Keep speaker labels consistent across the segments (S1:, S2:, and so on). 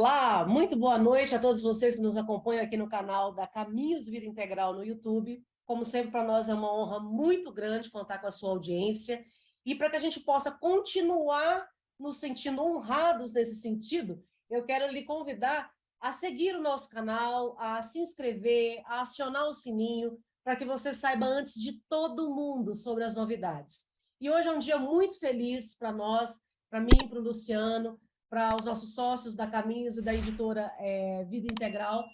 S1: Olá, muito boa noite a todos vocês que nos acompanham aqui no canal da Caminhos Vida Integral no YouTube. Como sempre, para nós é uma honra muito grande contar com a sua audiência e para que a gente possa continuar nos sentindo honrados nesse sentido, eu quero lhe convidar a seguir o nosso canal, a se inscrever, a acionar o sininho, para que você saiba antes de todo mundo sobre as novidades. E hoje é um dia muito feliz para nós, para mim, para o Luciano, para os nossos sócios da Caminhos e da editora Vida Integral,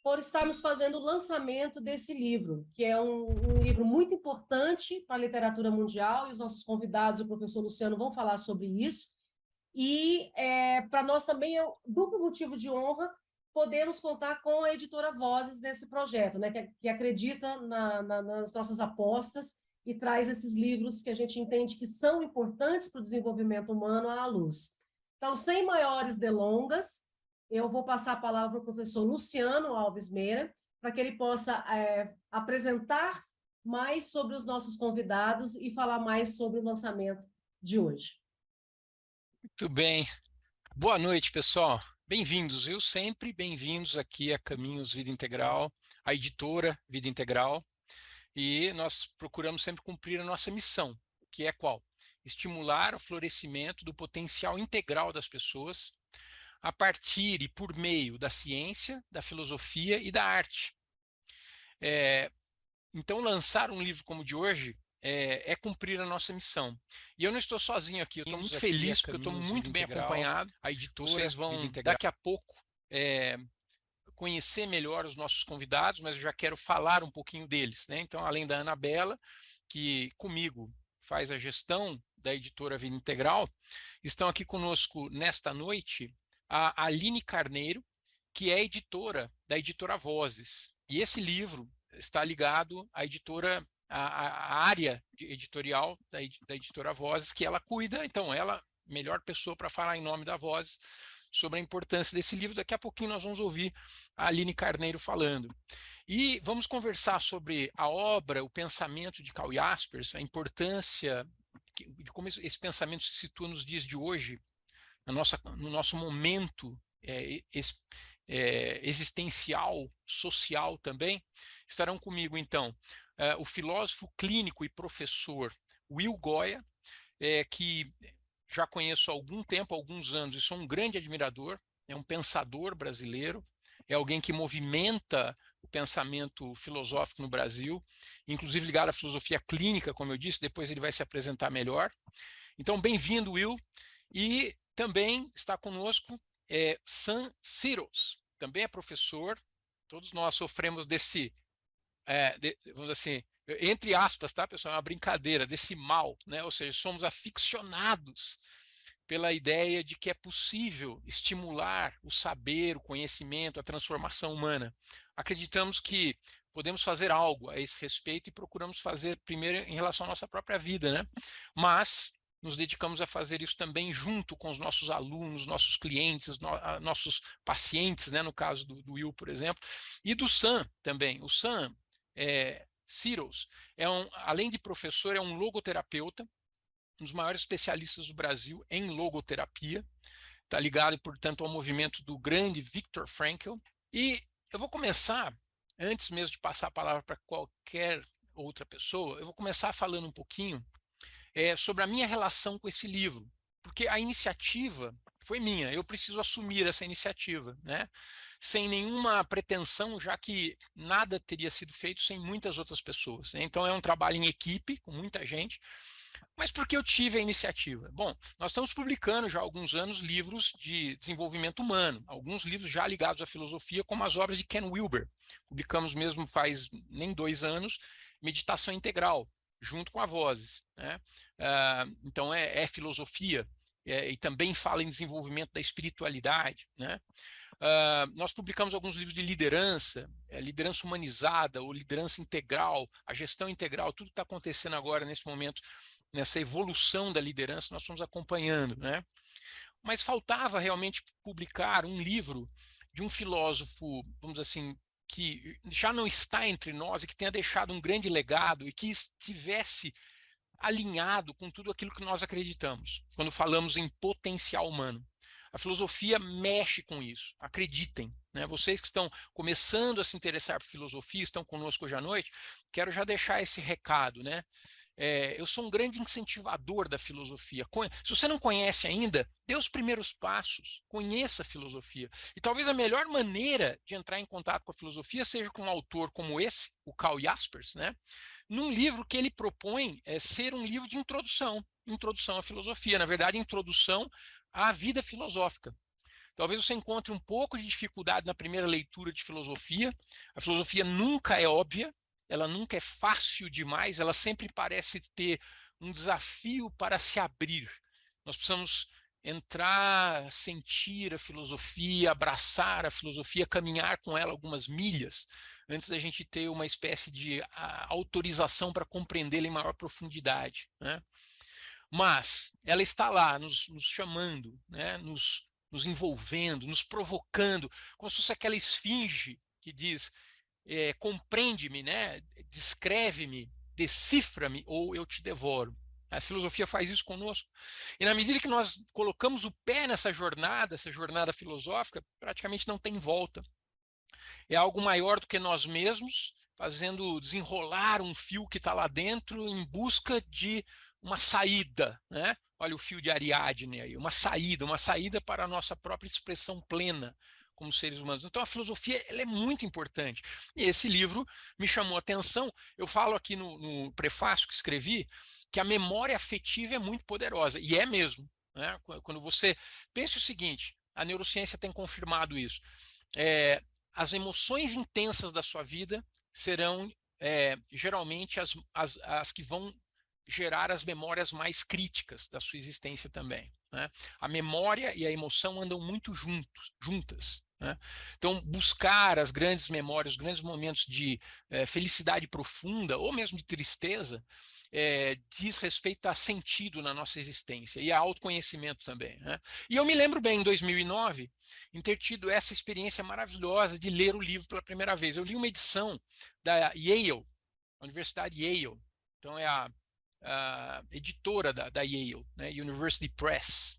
S1: por estarmos fazendo o lançamento desse livro, que é um livro muito importante para a literatura mundial, e os nossos convidados, o professor Luciano, vão falar sobre isso. E para nós também é um duplo motivo de honra podemos contar com a editora Vozes nesse projeto, né, que acredita nas nossas apostas e traz esses livros que a gente entende que são importantes para o desenvolvimento humano à luz. Então, sem maiores delongas, eu vou passar a palavra para o professor Luciano Alves Meira, para que ele possa apresentar mais sobre os nossos convidados e falar mais sobre o lançamento de hoje.
S2: Muito bem. Boa noite, pessoal. Bem-vindos, viu? Sempre bem-vindos aqui a Caminhos Vida Integral, a editora Vida Integral. E nós procuramos sempre cumprir a nossa missão, que é qual? Estimular o florescimento do potencial integral das pessoas a partir e por meio da ciência, da filosofia e da arte. Então, lançar um livro como o de hoje é cumprir a nossa missão. E eu não estou sozinho aqui, eu estou muito feliz, porque eu estou muito bem acompanhado. A editora, vocês vão, daqui a pouco, conhecer melhor os nossos convidados, mas eu já quero falar um pouquinho deles, né? Então, além da Anabela, que comigo faz a gestão da editora Vida Integral, estão aqui conosco nesta noite a Aline Carneiro, que é editora da editora Vozes. E esse livro está ligado à editora, à área editorial da editora Vozes, que ela cuida. Então, ela, melhor pessoa para falar em nome da Vozes sobre a importância desse livro. Daqui a pouquinho nós vamos ouvir a Aline Carneiro falando. E vamos conversar sobre a obra, o pensamento de Karl Jaspers, a importância de como esse pensamento se situa nos dias de hoje, no nosso momento existencial, social também. Estarão comigo, então, o filósofo clínico e professor Will Goya, que já conheço há algum tempo, há alguns anos, e sou um grande admirador, é um pensador brasileiro, é alguém que movimenta o pensamento filosófico no Brasil, inclusive ligado à filosofia clínica, como eu disse, depois ele vai se apresentar melhor. Então, bem-vindo, Will. E também está conosco Sam Siros, também é professor. Todos nós sofremos desse, vamos dizer assim, entre aspas, tá, pessoal, é uma brincadeira, desse mal, né? Ou seja, somos aficionados pela ideia de que é possível estimular o saber, o conhecimento, a transformação humana. Acreditamos que podemos fazer algo a esse respeito e procuramos fazer primeiro em relação à nossa própria vida, né? Mas nos dedicamos a fazer isso também junto com os nossos alunos, nossos clientes, nossos pacientes, né? No caso do Will, por exemplo, e do Sam também. O Sam Siros, além de professor, é um logoterapeuta, um dos maiores especialistas do Brasil em logoterapia, está ligado, portanto, ao movimento do grande Viktor Frankl. E eu vou começar, antes mesmo de passar a palavra para qualquer outra pessoa, eu vou começar falando um pouquinho sobre a minha relação com esse livro, porque a iniciativa foi minha, eu preciso assumir essa iniciativa, né? Sem nenhuma pretensão, já que nada teria sido feito sem muitas outras pessoas, né? Então é um trabalho em equipe, com muita gente. Mas por que eu tive a iniciativa? Bom, nós estamos publicando já há alguns anos livros de desenvolvimento humano, alguns livros já ligados à filosofia, como as obras de Ken Wilber. Publicamos mesmo faz nem 2 anos, Meditação Integral, junto com a Vozes, né? Então é filosofia, e também fala em desenvolvimento da espiritualidade, né? Nós publicamos alguns livros de liderança, liderança humanizada ou liderança integral, a gestão integral, tudo que está acontecendo agora nesse momento, nessa evolução da liderança, nós estamos acompanhando, né? Mas faltava realmente publicar um livro de um filósofo, vamos dizer assim, que já não está entre nós e que tenha deixado um grande legado e que estivesse alinhado com tudo aquilo que nós acreditamos, quando falamos em potencial humano. A filosofia mexe com isso, acreditem, né? Vocês que estão começando a se interessar por filosofia, estão conosco hoje à noite, quero já deixar esse recado, né? Eu sou um grande incentivador da filosofia. Se você não conhece ainda, dê os primeiros passos, conheça a filosofia. E talvez a melhor maneira de entrar em contato com a filosofia seja com um autor como esse, o Karl Jaspers, né? Num livro que ele propõe ser um livro de introdução à filosofia, na verdade, introdução à vida filosófica. Talvez você encontre um pouco de dificuldade na primeira leitura de filosofia. A filosofia nunca é óbvia, ela nunca é fácil demais, ela sempre parece ter um desafio para se abrir. Nós precisamos entrar, sentir a filosofia, abraçar a filosofia, caminhar com ela algumas milhas, antes da gente ter uma espécie de autorização para compreendê-la em maior profundidade, né? Mas ela está lá, nos chamando, né? nos envolvendo, nos provocando, como se fosse aquela esfinge que diz, compreende-me, né? Descreve-me, decifra-me ou eu te devoro. A filosofia faz isso conosco. E na medida que nós colocamos o pé nessa jornada, essa jornada filosófica, praticamente não tem volta. É algo maior do que nós mesmos, fazendo desenrolar um fio que está lá dentro em busca de uma saída, né? Olha o fio de Ariadne aí, uma saída para a nossa própria expressão plena como seres humanos. Então a filosofia ela é muito importante. E esse livro me chamou a atenção. Eu falo aqui no prefácio que escrevi que a memória afetiva é muito poderosa, e é mesmo, né? Quando você pensa o seguinte, a neurociência tem confirmado isso. As emoções intensas da sua vida serão geralmente as que vão gerar as memórias mais críticas da sua existência também, né? A memória e a emoção andam muito juntas, né? Então, buscar as grandes memórias, os grandes momentos de felicidade profunda, ou mesmo de tristeza, diz respeito a sentido na nossa existência e a autoconhecimento também, né? E eu me lembro bem, em 2009, em ter tido essa experiência maravilhosa de ler o livro pela primeira vez. Eu li uma edição da Yale, a Universidade Yale, então é a editora da Yale, né, University Press,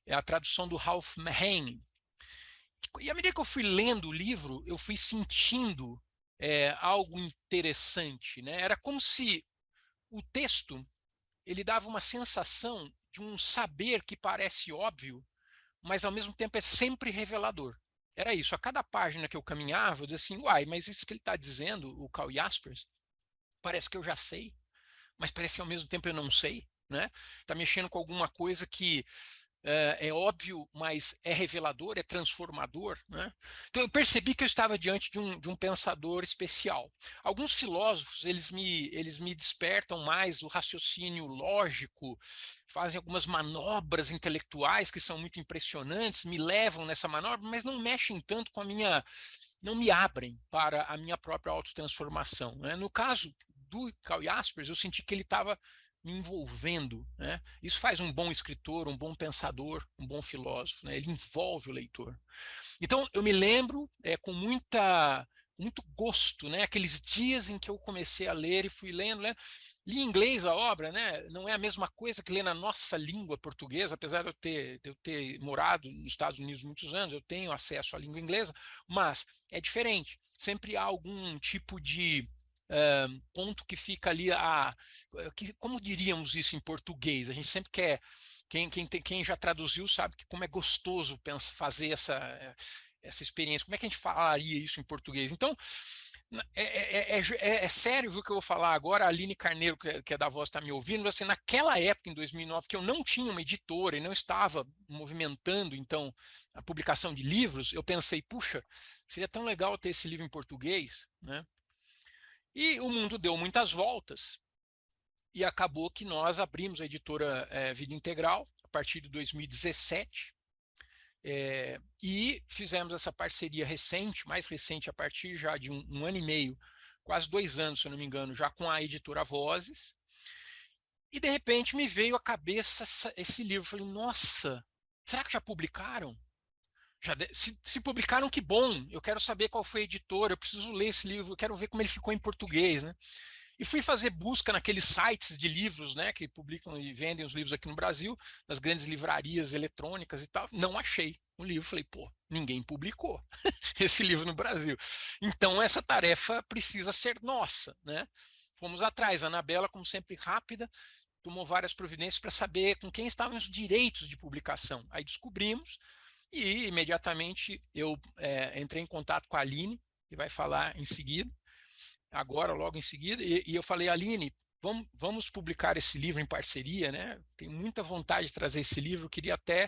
S2: é a tradução do Ralph Mahane. E à medida que eu fui lendo o livro, eu fui sentindo algo interessante, né? Era como se o texto ele dava uma sensação de um saber que parece óbvio, mas ao mesmo tempo é sempre revelador. Era isso. A cada página que eu caminhava, eu dizia assim, uai, mas isso que ele está dizendo, o Karl Jaspers, parece que eu já sei, mas parece que ao mesmo tempo eu não sei, né? Está mexendo com alguma coisa que é óbvio, mas é revelador, é transformador, né? Então eu percebi que eu estava diante de um pensador especial. Alguns filósofos, eles me despertam mais o raciocínio lógico, fazem algumas manobras intelectuais que são muito impressionantes, me levam nessa manobra, mas não mexem tanto com a minha, não me abrem para a minha própria autotransformação, né? No caso do Karl Jaspers, eu senti que ele estava me envolvendo, né? Isso faz um bom escritor, um bom pensador, um bom filósofo, né? Ele envolve o leitor. Então eu me lembro com muito gosto, né? Aqueles dias em que eu comecei a ler e fui lendo. Li em inglês a obra, né? Não é a mesma coisa que ler na nossa língua portuguesa, apesar de eu ter morado nos Estados Unidos muitos anos, eu tenho acesso à língua inglesa, mas é diferente. Sempre há algum tipo de ponto que fica ali como diríamos isso em português? A gente sempre quer, quem já traduziu sabe que como é gostoso fazer essa experiência. Como é que a gente falaria isso em português? Então, é sério viu, que eu vou falar agora. A Aline Carneiro, que é da Voz, está me ouvindo. Assim, naquela época, em 2009, que eu não tinha uma editora e não estava movimentando então a publicação de livros, eu pensei, puxa, seria tão legal ter esse livro em português, né? E o mundo deu muitas voltas e acabou que nós abrimos a editora Vida Integral a partir de 2017 e fizemos essa parceria recente, mais recente a partir já de um ano e meio, quase 2 anos, se eu não me engano, já com a editora Vozes. E de repente me veio à cabeça esse livro. Falei, nossa, será que já publicaram? Se publicaram, que bom, eu quero saber qual foi a editora, eu preciso ler esse livro, eu quero ver como ele ficou em português, né? E fui fazer busca naqueles sites de livros, né, que publicam e vendem os livros aqui no Brasil, nas grandes livrarias eletrônicas e tal. Não achei um livro. Falei, pô, ninguém publicou esse livro no Brasil. Então, essa tarefa precisa ser nossa, né? Fomos atrás. A Anabela, como sempre, rápida, tomou várias providências para saber com quem estavam os direitos de publicação. Aí descobrimos e imediatamente eu entrei em contato com a Aline, que vai falar em seguida, agora, logo em seguida, e eu falei, Aline, vamos publicar esse livro em parceria, né? Tenho muita vontade de trazer esse livro, queria até,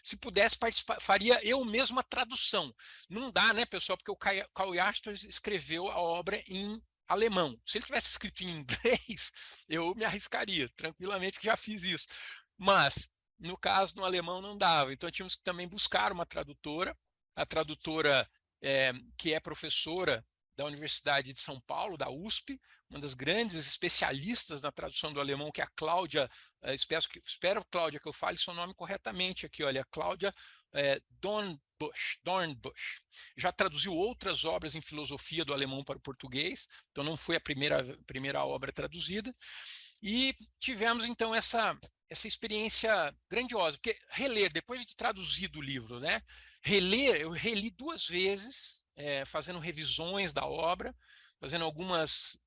S2: se pudesse participar, faria eu mesmo a tradução. Não dá, né, pessoal, porque o Karl Jaspers escreveu a obra em alemão. Se ele tivesse escrito em inglês, eu me arriscaria, tranquilamente, que já fiz isso. Mas, no caso, no alemão não dava. Então, tínhamos que também buscar uma tradutora, a tradutora que é professora da Universidade de São Paulo, da USP, uma das grandes especialistas na tradução do alemão, que é a Cláudia, espero, Cláudia, que eu fale seu nome corretamente aqui, olha, Cláudia Dornbusch. Já traduziu outras obras em filosofia do alemão para o português, então não foi a primeira obra traduzida. E tivemos, então, essa experiência grandiosa, porque reler, depois de traduzido o livro, né, eu reli 2 vezes, fazendo revisões da obra, fazendo algumas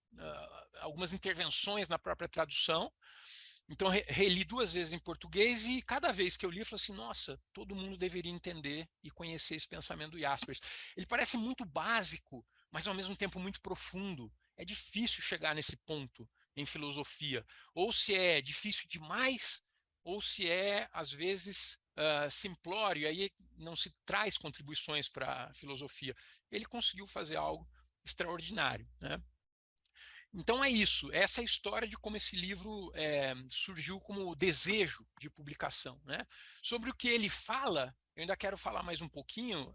S2: intervenções na própria tradução. Então, reli 2 vezes em português e cada vez que eu li, eu falei assim, nossa, todo mundo deveria entender e conhecer esse pensamento do Jaspers. Ele parece muito básico, mas ao mesmo tempo muito profundo. É difícil chegar nesse ponto em filosofia. Ou se é difícil demais, ou se é, às vezes, simplório, aí não se traz contribuições para a filosofia. Ele conseguiu fazer algo extraordinário, né? Então é isso, essa é a história de como esse livro surgiu como desejo de publicação, né? Sobre o que ele fala, eu ainda quero falar mais um pouquinho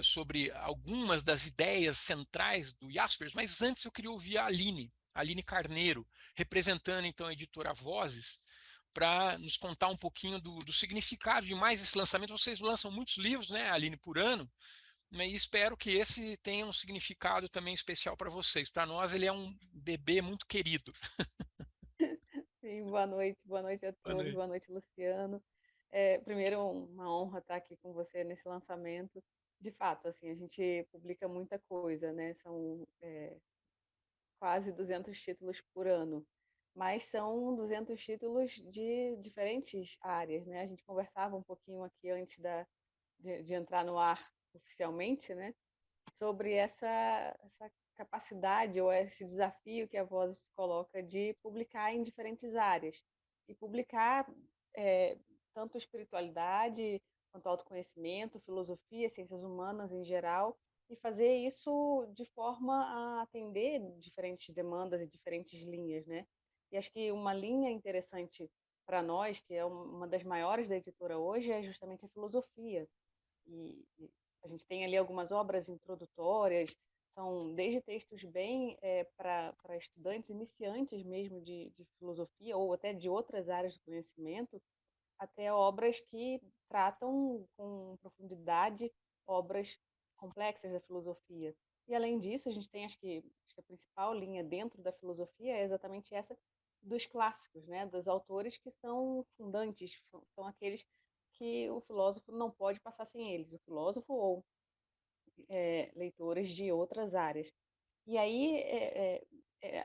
S2: sobre algumas das ideias centrais do Jaspers, mas antes eu queria ouvir a Aline Carneiro, representando então a editora Vozes, para nos contar um pouquinho do significado de mais esse lançamento. Vocês lançam muitos livros, né, Aline, por ano, e espero que esse tenha um significado também especial para vocês. Para nós, ele é um bebê muito querido.
S3: Sim, boa noite a
S2: Boa
S3: todos,
S2: noite.
S3: boa noite, Luciano. Primeiro, uma honra estar aqui com você nesse lançamento. De fato, assim, a gente publica muita coisa, né? São quase 200 títulos por ano, mas são 200 títulos de diferentes áreas, né? A gente conversava um pouquinho aqui antes de entrar no ar oficialmente, né? Sobre essa capacidade ou esse desafio que a Vozes coloca de publicar em diferentes áreas e publicar é, tanto espiritualidade quanto autoconhecimento, filosofia, ciências humanas em geral, e fazer isso de forma a atender diferentes demandas e diferentes linhas, né? E acho que uma linha interessante para nós, que é uma das maiores da editora hoje, é justamente a filosofia. E a gente tem ali algumas obras introdutórias, são desde textos bem para estudantes iniciantes mesmo de filosofia ou até de outras áreas do conhecimento, até obras que tratam com profundidade obras complexas da filosofia. E além disso, a gente tem, acho que a principal linha dentro da filosofia é exatamente essa dos clássicos, né, dos autores que são fundantes, são aqueles que o filósofo não pode passar sem eles, o filósofo ou leitores de outras áreas. E aí,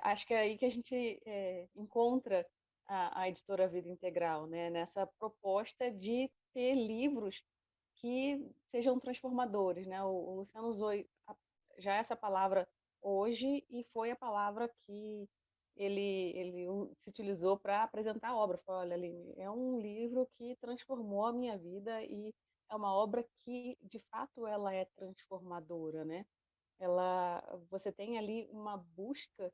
S3: acho que é aí que a gente encontra a editora Vida Integral, né? Nessa proposta de ter livros que sejam transformadores, né? O Luciano usou já essa palavra hoje e foi a palavra que ele se utilizou para apresentar a obra. Falou, olha, Aline, é um livro que transformou a minha vida e é uma obra que, de fato, ela é transformadora, né? Você tem ali uma busca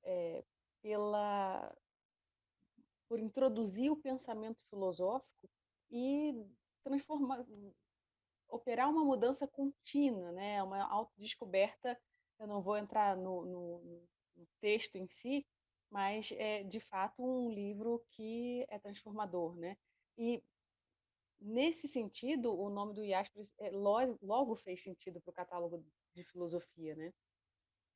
S3: é, pela por introduzir o pensamento filosófico e transformar, operar uma mudança contínua, né? Uma autodescoberta. Eu não vou entrar no texto em si, mas é de fato um livro que é transformador, né? E nesse sentido, o nome do Jaspers logo fez sentido para o catálogo de filosofia, né?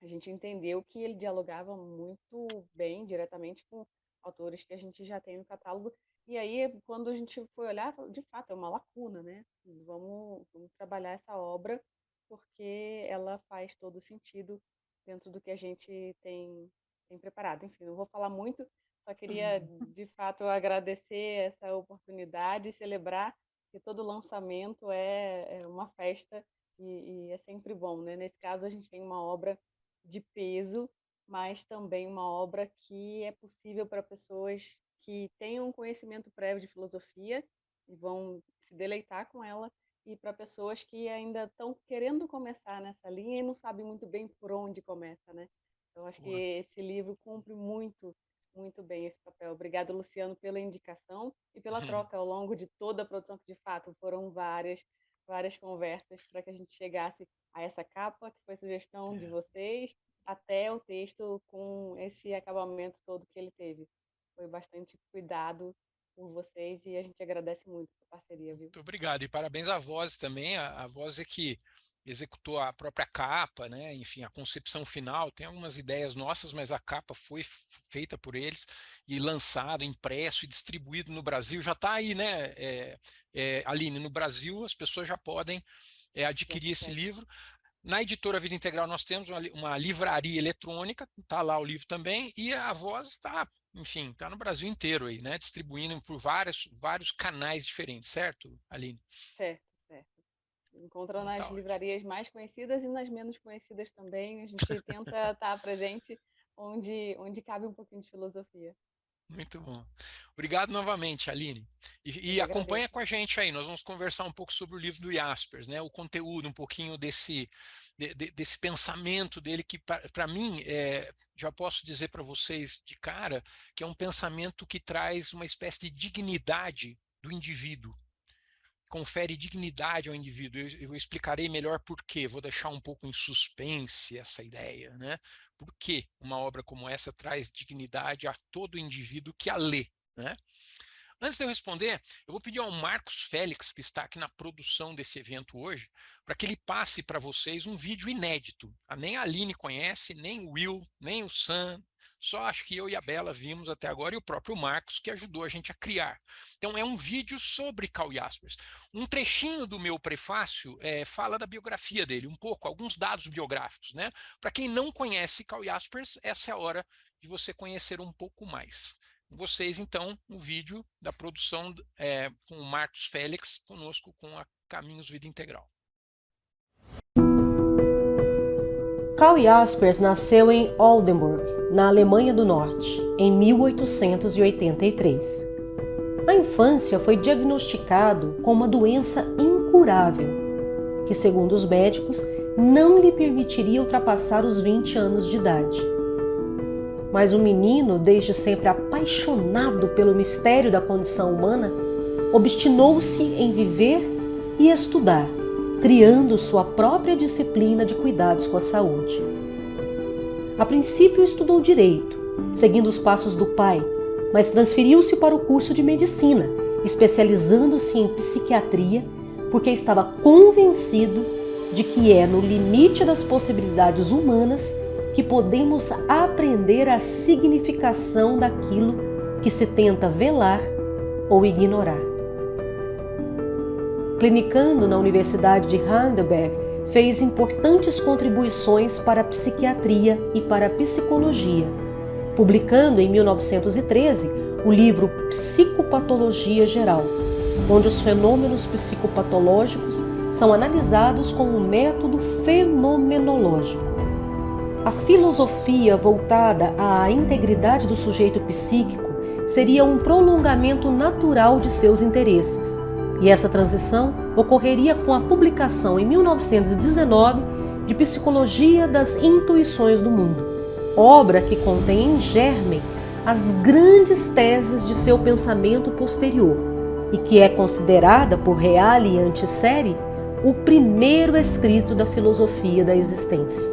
S3: a gente entendeu que ele dialogava muito bem, diretamente com autores que a gente já tem no catálogo. E aí, quando a gente foi olhar, de fato, é uma lacuna, né? Vamos trabalhar essa obra, porque ela faz todo sentido dentro do que a gente tem preparado. Enfim, não vou falar muito, só queria, de fato, agradecer essa oportunidade e celebrar que todo lançamento é uma festa e é sempre bom, né? Nesse caso, a gente tem uma obra de peso, mas também uma obra que é possível para pessoas que tenham um conhecimento prévio de filosofia e vão se deleitar com ela, e para pessoas que ainda estão querendo começar nessa linha e não sabem muito bem por onde começa, né? Então, acho que
S2: Boa.
S3: esse livro cumpre muito, muito bem esse papel. Obrigado, Luciano, pela indicação e pela troca ao longo de toda a produção, que de fato foram várias conversas para que a gente chegasse a essa capa, que foi sugestão de vocês, até o texto com esse acabamento todo que ele teve. Foi bastante cuidado por vocês e a gente agradece muito essa parceria, viu?
S2: Muito obrigado. E parabéns à Voz também. A Voz é que executou a própria capa, né? Enfim, a concepção final. Tem algumas ideias nossas, mas a capa foi feita por eles e lançado, impresso e distribuído no Brasil. Já está aí, né, Aline? No Brasil, as pessoas já podem adquirir esse livro. Na editora Vida Integral nós temos uma livraria eletrônica, está lá o livro também, e a Voz está, enfim, está no Brasil inteiro aí, né? Distribuindo por vários canais diferentes, certo, Aline?
S3: Certo, certo. Encontra
S2: Então,
S3: nas
S2: tá ótimo.
S3: livrarias mais conhecidas e nas menos conhecidas também. A gente tenta estar presente onde cabe um pouquinho de filosofia.
S2: Muito bom. Obrigado novamente, Aline. E
S3: Eu
S2: acompanha
S3: agradeço.
S2: com a gente aí, nós vamos conversar um pouco sobre o livro do Jaspers, né? O conteúdo, um pouquinho desse pensamento dele, que para mim, já posso dizer para vocês de cara, que é um pensamento que traz uma espécie de dignidade do indivíduo. Confere dignidade ao indivíduo. Eu explicarei melhor por quê. Vou deixar um pouco em suspense essa ideia, né? Por que uma obra como essa traz dignidade a todo indivíduo que a lê, né? Antes de eu responder, eu vou pedir ao Marcos Félix, que está aqui na produção desse evento hoje, para que ele passe para vocês um vídeo inédito. Nem a Aline conhece, nem o Will, nem o Sam, só acho que eu e a Bela vimos até agora, e o próprio Marcos, que ajudou a gente a criar. Então é um vídeo sobre Karl Jaspers. Um trechinho do meu prefácio fala da biografia dele, um pouco, alguns dados biográficos, né? Para quem não conhece Karl Jaspers, essa é a hora de você conhecer um pouco mais. Vocês, então, um vídeo da produção com o Marcos Félix, conosco com a Caminhos Vida Integral.
S1: Karl Jaspers nasceu em Oldenburg, na Alemanha do Norte, em 1883. Na infância foi diagnosticado com uma doença incurável, que, segundo os médicos, não lhe permitiria ultrapassar os 20 anos de idade. Mas o menino, desde sempre apaixonado pelo mistério da condição humana, obstinou-se em viver e estudar, criando sua própria disciplina de cuidados com a saúde. A princípio estudou direito, seguindo os passos do pai, mas transferiu-se para o curso de medicina, especializando-se em psiquiatria, porque estava convencido de que é no limite das possibilidades humanas que podemos aprender a significação daquilo que se tenta velar ou ignorar. Clinicando na Universidade de Heidelberg, fez importantes contribuições para a psiquiatria e para a psicologia, publicando em 1913 o livro Psicopatologia Geral, onde os fenômenos psicopatológicos são analisados com um método fenomenológico. A filosofia voltada à integridade do sujeito psíquico seria um prolongamento natural de seus interesses, e essa transição ocorreria com a publicação em 1919 de Psicologia das Intuições do Mundo, obra que contém em germen as grandes teses de seu pensamento posterior e que é considerada por Reale e Antiseri o primeiro escrito da filosofia da existência.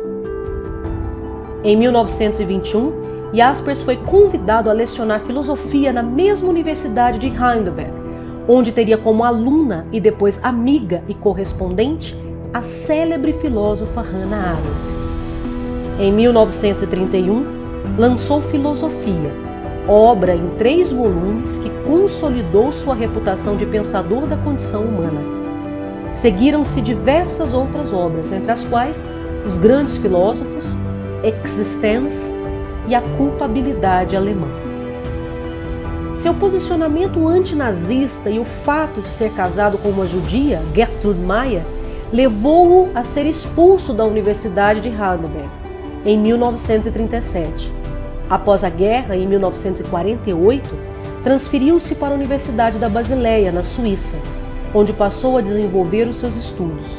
S1: Em 1921, Jaspers foi convidado a lecionar filosofia na mesma Universidade de Heidelberg, onde teria como aluna e depois amiga e correspondente a célebre filósofa Hannah Arendt. Em 1931, lançou Filosofia, obra em 3 volumes que consolidou sua reputação de pensador da condição humana. Seguiram-se diversas outras obras, entre as quais os grandes filósofos, Existenz e a culpabilidade alemã. Seu posicionamento antinazista e o fato de ser casado com uma judia, Gertrude Meyer, levou-o a ser expulso da Universidade de Heidelberg em 1937. Após a guerra, em 1948, transferiu-se para a Universidade da Basileia, na Suíça, onde passou a desenvolver os seus estudos.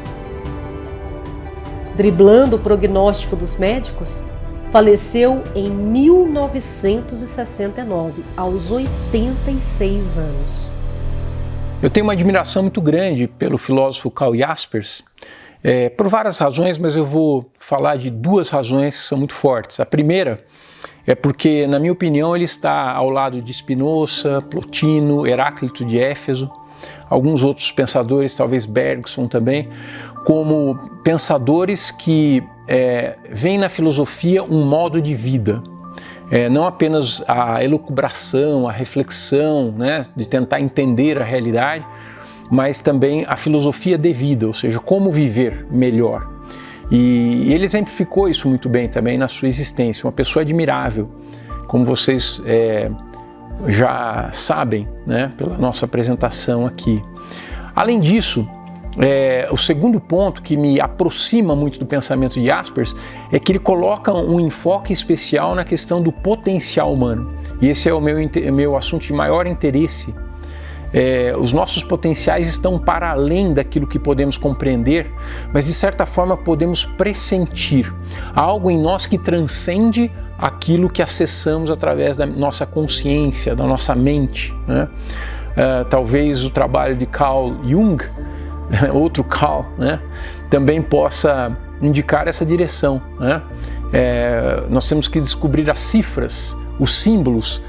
S1: Driblando o prognóstico dos médicos, faleceu em 1969, aos 86 anos.
S2: Eu tenho uma admiração muito grande pelo filósofo Karl Jaspers, por várias razões, mas eu vou falar de 2 razões que são muito fortes. A primeira é porque, na minha opinião, ele está ao lado de Spinoza, Plotino, Heráclito de Éfeso, alguns outros pensadores, talvez Bergson também, como pensadores que veem na filosofia um modo de vida. Não apenas a elucubração, a reflexão, né, de tentar entender a realidade, mas também a filosofia de vida, ou seja, como viver melhor. E ele exemplificou isso muito bem também na sua existência, uma pessoa admirável, como vocês já sabem, né, pela nossa apresentação aqui. Além disso, o segundo ponto que me aproxima muito do pensamento de Jaspers é que ele coloca um enfoque especial na questão do potencial humano. E esse é o meu assunto de maior interesse. Os nossos potenciais estão para além daquilo que podemos compreender, mas de certa forma podemos pressentir. Há algo em nós que transcende aquilo que acessamos através da nossa consciência, da nossa mente, né? Talvez o trabalho de Carl Jung, outro Carl, né, também possa indicar essa direção, né? Nós temos que descobrir as cifras, os símbolos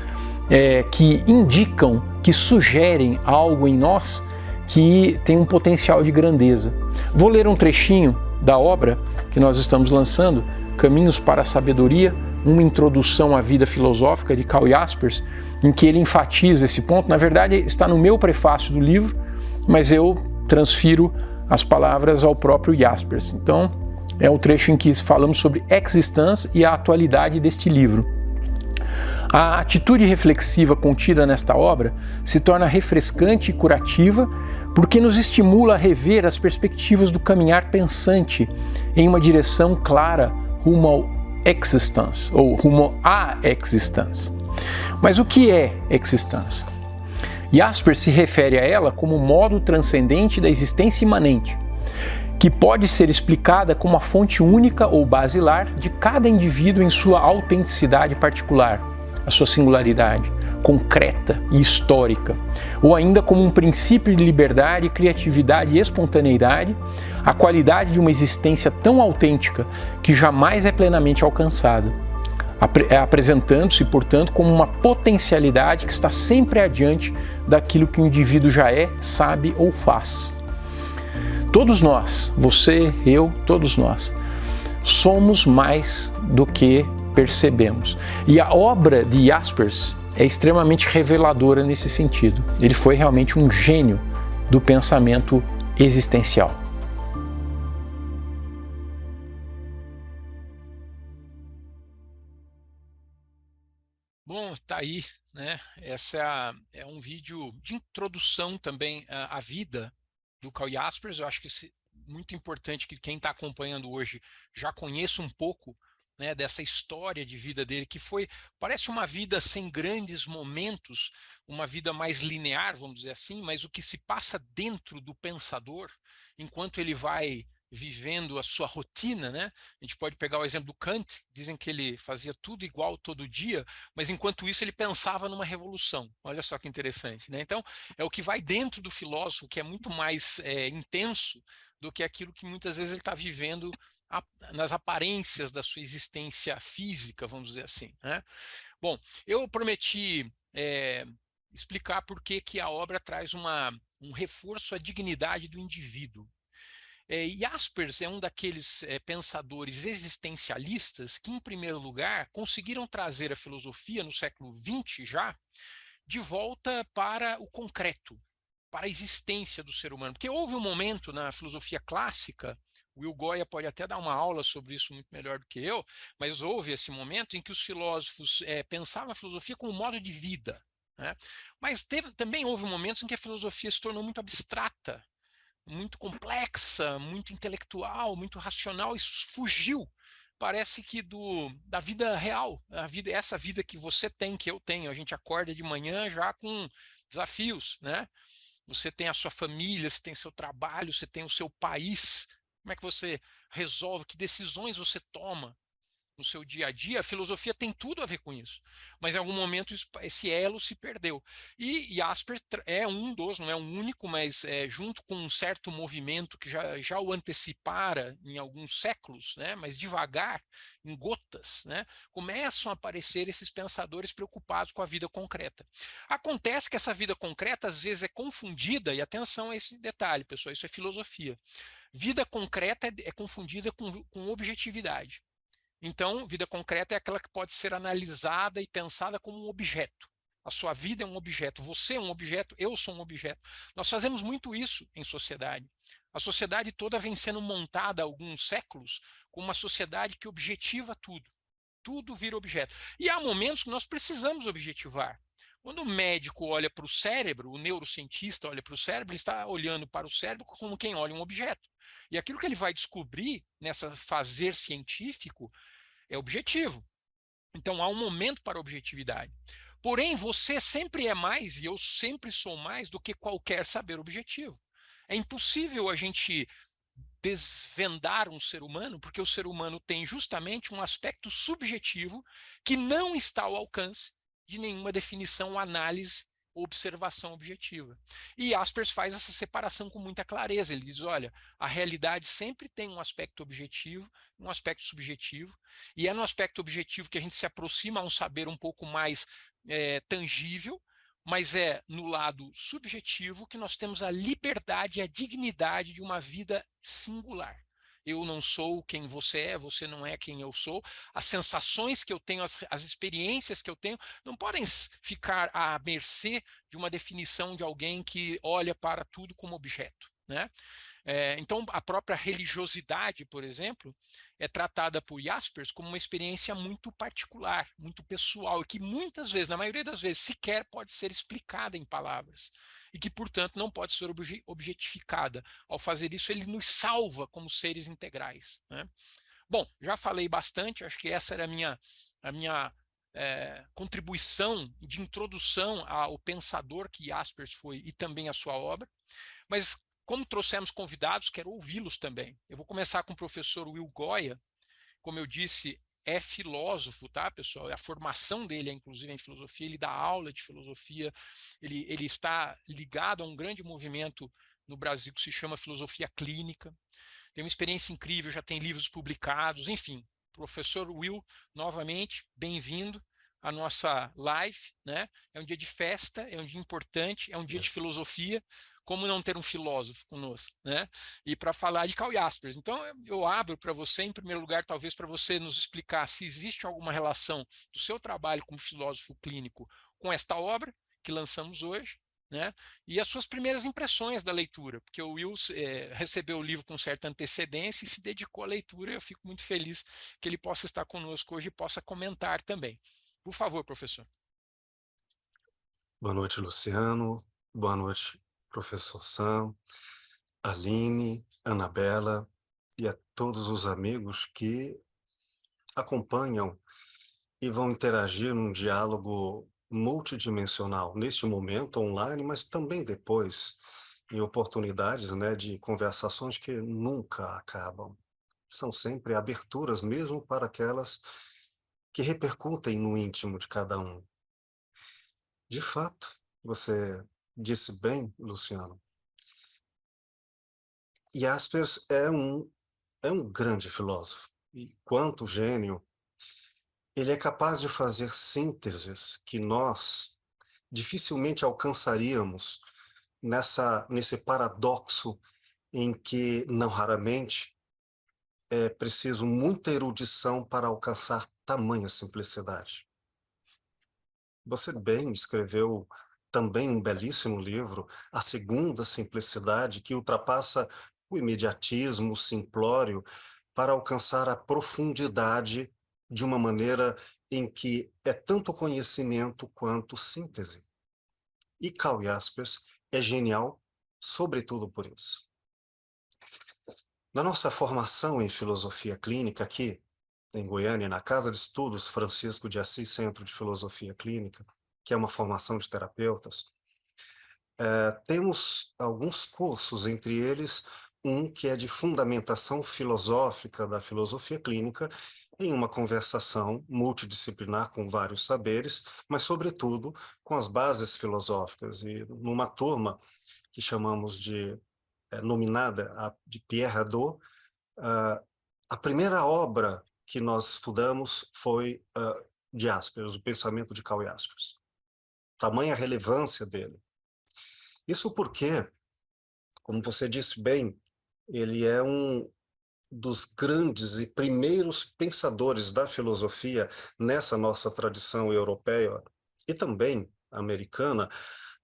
S2: que indicam, que sugerem algo em nós que tem um potencial de grandeza. Vou ler um trechinho da obra que nós estamos lançando, Caminhos para a Sabedoria, uma introdução à vida filosófica de Karl Jaspers, em que ele enfatiza esse ponto. Na verdade, está no meu prefácio do livro, mas eu transfiro as palavras ao próprio Jaspers. Então, é o trecho em que falamos sobre existência e a atualidade deste livro. A atitude reflexiva contida nesta obra se torna refrescante e curativa porque nos estimula a rever as perspectivas do caminhar pensante em uma direção clara rumo ao existence, ou rumo à existência. Mas o que é existência? Jaspers se refere a ela como modo transcendente da existência imanente, que pode ser explicada como a fonte única ou basilar de cada indivíduo em sua autenticidade particular, a sua singularidade concreta e histórica, ou ainda como um princípio de liberdade, criatividade e espontaneidade, a qualidade de uma existência tão autêntica que jamais é plenamente alcançada, apresentando-se, portanto, como uma potencialidade que está sempre adiante daquilo que o indivíduo já é, sabe ou faz. Todos nós, você, eu, todos nós, somos mais do que percebemos. E a obra de Jaspers é extremamente reveladora nesse sentido. Ele foi realmente um gênio do pensamento existencial. Bom, tá aí, né? Essa é um vídeo de introdução também à vida do Karl Jaspers. Eu acho que é muito importante que quem está acompanhando hoje já conheça um pouco, né, dessa história de vida dele, que parece uma vida sem grandes momentos, uma vida mais linear, vamos dizer assim, mas o que se passa dentro do pensador, enquanto ele vai vivendo a sua rotina, né? A gente pode pegar o exemplo do Kant, dizem que ele fazia tudo igual todo dia, mas enquanto isso ele pensava numa revolução. Olha só que interessante, né? Então, é o que vai dentro do filósofo, que é muito mais intenso do que aquilo que muitas vezes ele está vivendo nas aparências da sua existência física, vamos dizer assim, né? Bom, eu prometi explicar por que a obra traz um reforço à dignidade do indivíduo. Jaspers é um daqueles pensadores existencialistas que, em primeiro lugar, conseguiram trazer a filosofia no século XX já de volta para o concreto, para a existência do ser humano. Porque houve um momento na filosofia clássica, o Will Goya pode até dar uma aula sobre isso muito melhor do que eu, mas houve esse momento em que os filósofos pensavam a filosofia como modo de vida, né? Mas também houve momentos em que a filosofia se tornou muito abstrata, muito complexa, muito intelectual, muito racional, isso fugiu. Parece que da vida real, essa vida que você tem, que eu tenho. A gente acorda de manhã já com desafios, né? Você tem a sua família, você tem seu trabalho, você tem o seu país. Como é que você resolve? Que decisões você toma no seu dia a dia? A filosofia tem tudo a ver com isso, mas em algum momento esse elo se perdeu. E Jaspers é um dos, não é o único, mas junto com um certo movimento que já o antecipara em alguns séculos, né, mas devagar, em gotas, né, começam a aparecer esses pensadores preocupados com a vida concreta. Acontece que essa vida concreta às vezes é confundida, e atenção a esse detalhe, pessoal, isso é filosofia. Vida concreta é confundida com objetividade. Então, vida concreta é aquela que pode ser analisada e pensada como um objeto. A sua vida é um objeto, você é um objeto, eu sou um objeto. Nós fazemos muito isso em sociedade. A sociedade toda vem sendo montada há alguns séculos como uma sociedade que objetiva tudo. Tudo vira objeto. E há momentos que nós precisamos objetivar. Quando o médico olha para o cérebro, o neurocientista olha para o cérebro, ele está olhando para o cérebro como quem olha um objeto. E aquilo que ele vai descobrir nessa fazer científico é objetivo. Então há um momento para a objetividade. Porém, você sempre é mais, e eu sempre sou mais, do que qualquer saber objetivo. É impossível a gente desvendar um ser humano, porque o ser humano tem justamente um aspecto subjetivo que não está ao alcance de nenhuma definição, análise ou observação objetiva. E Jaspers faz essa separação com muita clareza. Ele diz, olha, a realidade sempre tem um aspecto objetivo, um aspecto subjetivo, e é no aspecto objetivo que a gente se aproxima a um saber um pouco mais tangível, mas é no lado subjetivo que nós temos a liberdade e a dignidade de uma vida singular. Eu não sou quem você não é quem eu sou. As sensações que eu tenho, as experiências que eu tenho, não podem ficar à mercê de uma definição de alguém que olha para tudo como objeto, né? Então, a própria religiosidade, por exemplo, é tratada por Jaspers como uma experiência muito particular, muito pessoal, e que muitas vezes, na maioria das vezes, sequer pode ser explicada em palavras, e que, portanto, não pode ser objetificada. Ao fazer isso, ele nos salva como seres integrais, né? Bom, já falei bastante, acho que essa era a minha contribuição de introdução ao pensador que Jaspers foi e também a sua obra, mas como trouxemos convidados, quero ouvi-los também. Eu vou começar com o professor Will Goya. Como eu disse, é filósofo, tá, pessoal? A formação dele é inclusive em filosofia, ele dá aula de filosofia, ele está ligado a um grande movimento no Brasil que se chama filosofia clínica. Tem uma experiência incrível, já tem livros publicados, enfim. Professor Will, novamente, bem-vindo à nossa live, né? É um dia de festa, é um dia importante, é um dia de filosofia. Como não ter um filósofo conosco, né? E para falar de Karl Jaspers. Então, eu abro para você, em primeiro lugar, talvez para você nos explicar se existe alguma relação do seu trabalho como filósofo clínico com esta obra que lançamos hoje, né? E as suas primeiras impressões da leitura, porque o Will recebeu o livro com certa antecedência e se dedicou à leitura, e eu fico muito feliz que ele possa estar conosco hoje e possa comentar também. Por favor, professor.
S4: Boa noite, Luciano. Boa noite, professor Sam, Aline, Anabela e a todos os amigos que acompanham e vão interagir num diálogo multidimensional, neste momento online, mas também depois, em oportunidades, né, de conversações que nunca acabam. São sempre aberturas mesmo para aquelas que repercutem no íntimo de cada um. De fato, você disse bem, Luciano, Jaspers é um grande filósofo. E quanto gênio, ele é capaz de fazer sínteses que nós dificilmente alcançaríamos nesse paradoxo em que, não raramente, é preciso muita erudição para alcançar tamanha simplicidade. Você bem escreveu também um belíssimo livro, A Segunda Simplicidade, que ultrapassa o imediatismo, o simplório, para alcançar a profundidade de uma maneira em que é tanto conhecimento quanto síntese. E Karl Jaspers é genial, sobretudo por isso. Na nossa formação em filosofia clínica aqui, em Goiânia, na Casa de Estudos Francisco de Assis Centro de Filosofia Clínica, que é uma formação de terapeutas, temos alguns cursos, entre eles um que é de fundamentação filosófica da filosofia clínica, em uma conversação multidisciplinar com vários saberes, mas, sobretudo, com as bases filosóficas. E numa turma que chamamos de, nominada de Pierre Hadot, a primeira obra que nós estudamos foi de Jaspers, o pensamento de Karl Jaspers. Tamanha relevância dele. Isso porque, como você disse bem, ele é um dos grandes e primeiros pensadores da filosofia nessa nossa tradição europeia e também americana,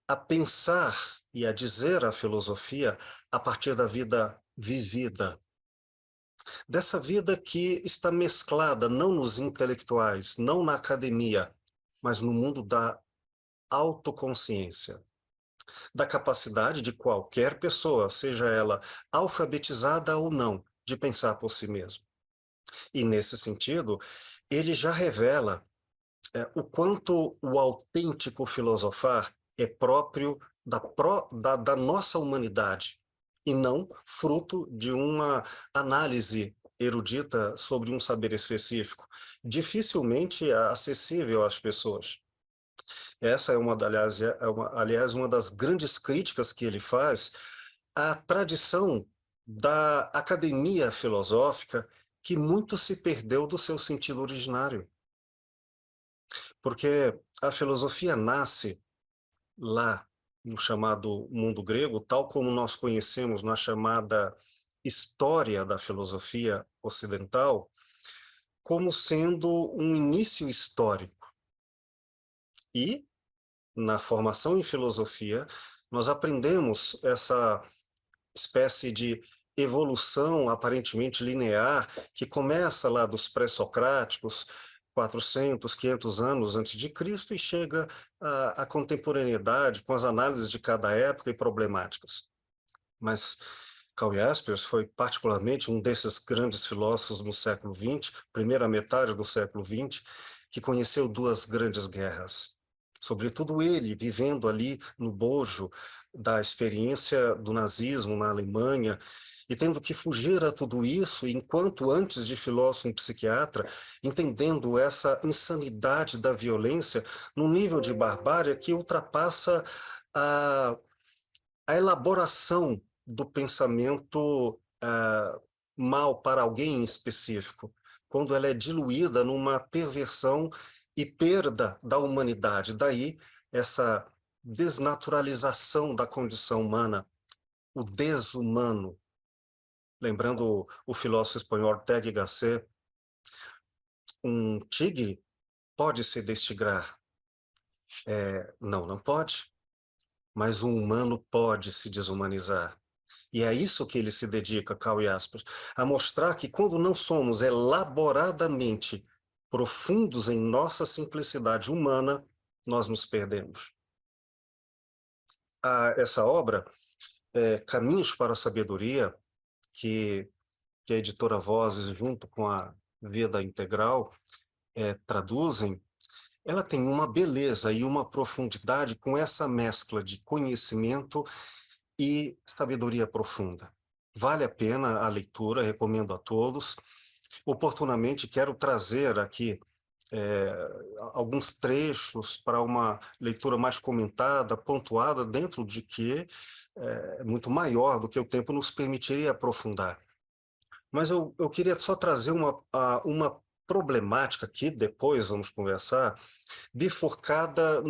S4: a pensar e a dizer a filosofia a partir da vida vivida. Dessa vida que está mesclada não nos intelectuais, não na academia, mas no mundo da autoconsciência, da capacidade de qualquer pessoa, seja ela alfabetizada ou não, de pensar por si mesmo. E, nesse sentido, ele já revela o quanto o autêntico filosofar é próprio da nossa humanidade, e não fruto de uma análise erudita sobre um saber específico, dificilmente acessível às pessoas. Essa é aliás, uma das grandes críticas que ele faz à tradição da academia filosófica, que muito se perdeu do seu sentido originário. Porque a filosofia nasce lá no chamado mundo grego, tal como nós conhecemos na chamada história da filosofia ocidental, como sendo um início histórico. E, na formação em filosofia, nós aprendemos essa espécie de evolução aparentemente linear que começa lá dos pré-socráticos, 400, 500 anos antes de Cristo, e chega à contemporaneidade com as análises de cada época e problemáticas. Mas Karl Jaspers foi particularmente um desses grandes filósofos no século XX, primeira metade do século XX, que conheceu duas grandes guerras. Sobretudo ele, vivendo ali no bojo da experiência do nazismo na Alemanha, e tendo que fugir a tudo isso, enquanto antes de filósofo e psiquiatra, entendendo essa insanidade da violência num nível de barbárie que ultrapassa a, a elaboração do pensamento mal para alguém em específico, quando ela é diluída numa perversão e perda da humanidade. Daí essa desnaturalização da condição humana, o desumano. Lembrando o filósofo espanhol Ortega y Gasset, um tigre pode se destigrar? Não, não pode. Mas um humano pode se desumanizar. E é isso que ele se dedica, Karl Jaspers, a mostrar que quando não somos elaboradamente profundos em nossa simplicidade humana, nós nos perdemos. Essa obra, Caminhos para a Sabedoria, que a editora Vozes, junto com a Vida Integral, traduzem, ela tem uma beleza e uma profundidade com essa mescla de conhecimento e sabedoria profunda. Vale a pena a leitura, recomendo a todos. Oportunamente, quero trazer aqui alguns trechos para uma leitura mais comentada, pontuada, dentro de que é muito maior do que o tempo nos permitiria aprofundar. Mas eu queria só trazer uma problemática que depois vamos conversar, bifurcada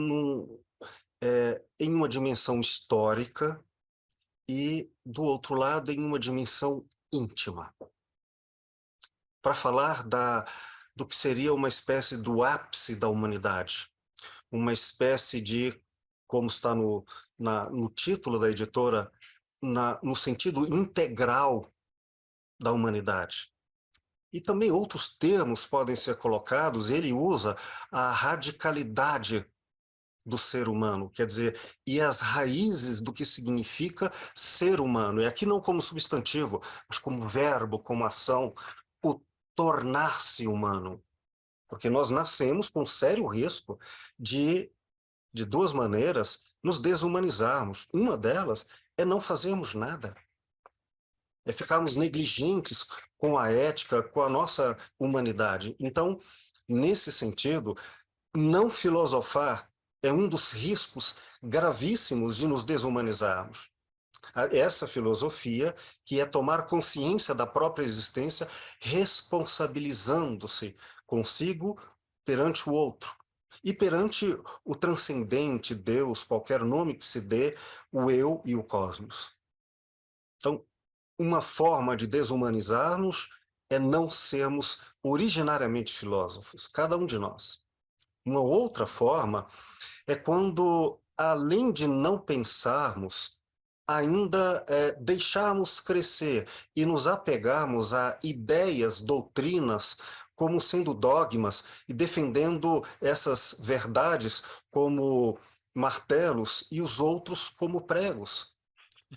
S4: em uma dimensão histórica e, do outro lado, em uma dimensão íntima, para falar do que seria uma espécie do ápice da humanidade, uma espécie de, como está no título da editora, no sentido integral da humanidade. E também outros termos podem ser colocados, ele usa a radicalidade do ser humano, quer dizer, e as raízes do que significa ser humano. E aqui não como substantivo, mas como verbo, como ação, o tornar-se humano. Porque nós nascemos com sério risco de duas maneiras, nos desumanizarmos. Uma delas é não fazermos nada. É ficarmos negligentes com a ética, com a nossa humanidade. Então, nesse sentido, não filosofar é um dos riscos gravíssimos de nos desumanizarmos. Essa filosofia, que é tomar consciência da própria existência, responsabilizando-se consigo perante o outro e perante o transcendente, Deus, qualquer nome que se dê, o eu e o cosmos. Então, uma forma de desumanizar-nos é não sermos originariamente filósofos, cada um de nós. Uma outra forma é quando, além de não pensarmos, ainda deixarmos crescer e nos apegarmos a ideias, doutrinas, como sendo dogmas, e defendendo essas verdades como martelos e os outros como pregos,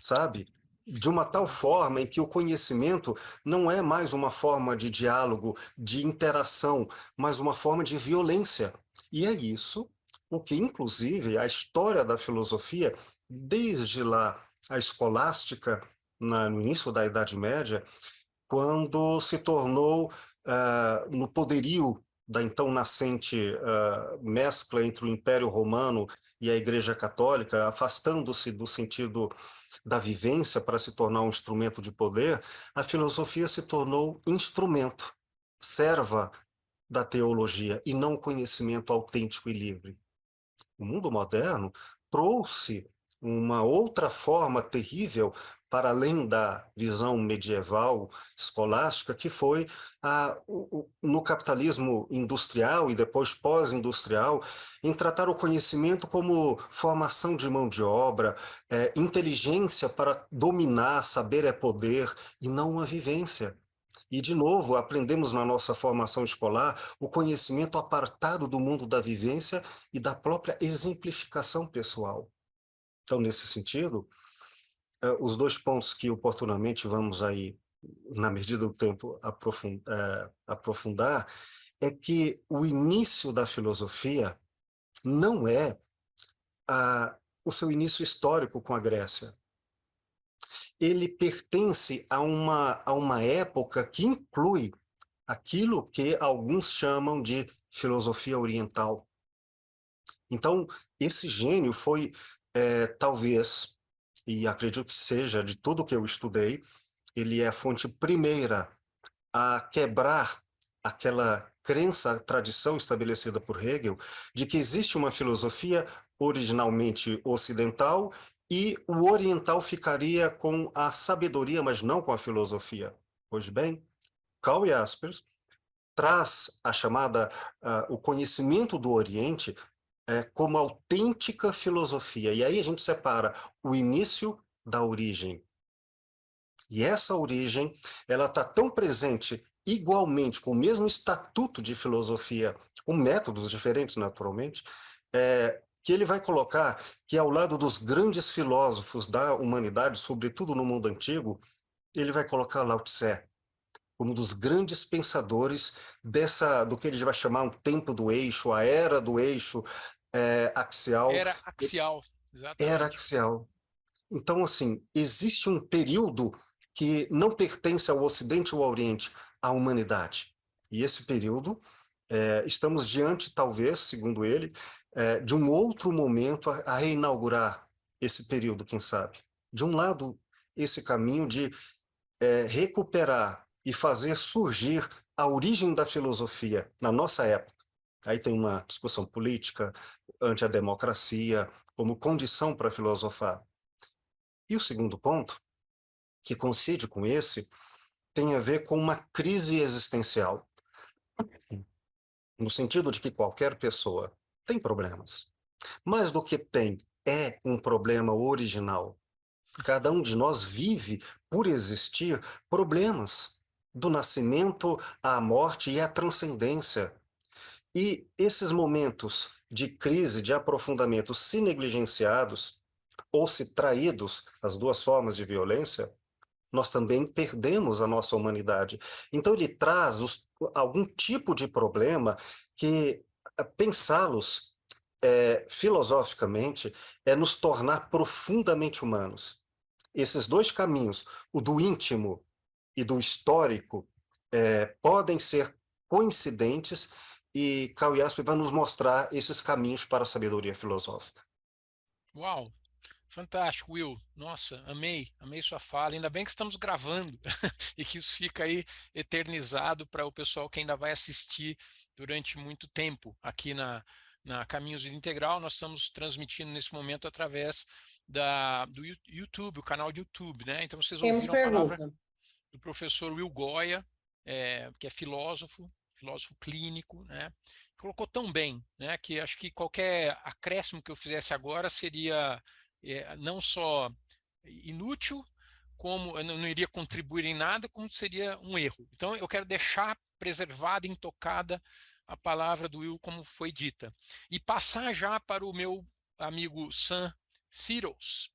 S4: sabe? De uma tal forma em que o conhecimento não é mais uma forma de diálogo, de interação, mas uma forma de violência. E é isso o que, inclusive, a história da filosofia, desde lá a escolástica, no início da Idade Média, quando se tornou, no poderio da então nascente mescla entre o Império Romano e a Igreja Católica, afastando-se do sentido da vivência para se tornar um instrumento de poder, a filosofia se tornou instrumento, serva da teologia e não conhecimento autêntico e livre. O mundo moderno trouxe uma outra forma terrível para além da visão medieval escolástica, que foi no capitalismo industrial e depois pós-industrial, em tratar o conhecimento como formação de mão de obra, inteligência para dominar, saber é poder, e não uma vivência. E, de novo, aprendemos na nossa formação escolar o conhecimento apartado do mundo da vivência e da própria exemplificação pessoal. Então, nesse sentido, os dois pontos que oportunamente vamos aí, na medida do tempo, aprofundar, é que o início da filosofia não é o seu início histórico com a Grécia. Ele pertence a uma época que inclui aquilo que alguns chamam de filosofia oriental. Então, esse gênio foi, talvez, e acredito que seja, de tudo que eu estudei, ele é a fonte primeira a quebrar aquela crença, tradição estabelecida por Hegel, de que existe uma filosofia originalmente ocidental e o oriental ficaria com a sabedoria, mas não com a filosofia. Pois bem, Karl Jaspers traz o conhecimento do Oriente como autêntica filosofia. E aí a gente separa o início da origem. E essa origem, ela está tão presente igualmente, com o mesmo estatuto de filosofia, com métodos diferentes, naturalmente, que ele vai colocar que, ao lado dos grandes filósofos da humanidade, sobretudo no mundo antigo, ele vai colocar Lao Tse como um dos grandes pensadores do que ele vai chamar um tempo do eixo, a era do eixo axial.
S2: Era axial,
S4: Era
S2: exatamente.
S4: axial. Então, assim, existe um período que não pertence ao Ocidente ou ao Oriente, à humanidade. E esse período, estamos diante, talvez, segundo ele, de um outro momento a reinaugurar esse período, quem sabe. De um lado, esse caminho de recuperar e fazer surgir a origem da filosofia na nossa época. Aí tem uma discussão política ante a democracia como condição para filosofar. E o segundo ponto, que coincide com esse, tem a ver com uma crise existencial, no sentido de que qualquer pessoa tem problemas. Mais do que tem, é um problema original. Cada um de nós vive, por existir, problemas, do nascimento à morte e à transcendência. E esses momentos de crise, de aprofundamento, se negligenciados ou se traídos, as duas formas de violência, nós também perdemos a nossa humanidade. Então ele traz algum tipo de problema que pensá-los filosoficamente é nos tornar profundamente humanos. Esses dois caminhos, o do íntimo e do histórico, podem ser coincidentes, e Karl Jaspers vai nos mostrar esses caminhos para a sabedoria filosófica.
S2: Uau! Fantástico, Will. Nossa, amei sua fala. Ainda bem que estamos gravando e que isso fica aí eternizado para o pessoal que ainda vai assistir durante muito tempo aqui na Caminhos Vida Integral. Nós estamos transmitindo nesse momento através do YouTube, o canal de YouTube, né? Então vocês ouviram a palavra do professor Will Goya, que é filósofo clínico, né? Colocou tão bem, né? Que acho que qualquer acréscimo que eu fizesse agora seria não só inútil, como não iria contribuir em nada, como seria um erro. Então eu quero deixar preservada, intocada a palavra do Will como foi dita. E passar já para o meu amigo Sam Searles,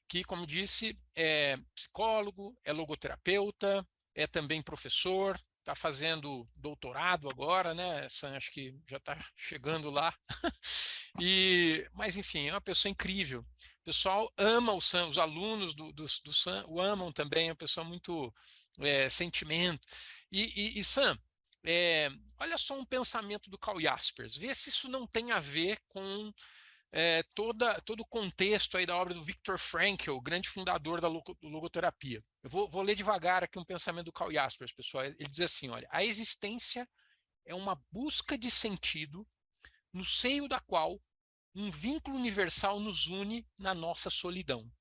S2: que, como disse, é psicólogo, é logoterapeuta, é também professor, está fazendo doutorado agora, né? Sam, acho que já está chegando lá. Mas, enfim, é uma pessoa incrível. O pessoal ama o Sam, os alunos do Sam o amam também, é uma pessoa muito sentimento. E Sam, olha só um pensamento do Karl Jaspers, vê se isso não tem a ver com todo o contexto aí da obra do Viktor Frankl, grande fundador da logoterapia. Eu vou ler devagar aqui um pensamento do Karl Jaspers, pessoal. Ele diz assim, olha, a existência é uma busca de sentido no seio da qual um vínculo universal nos une na nossa solidão.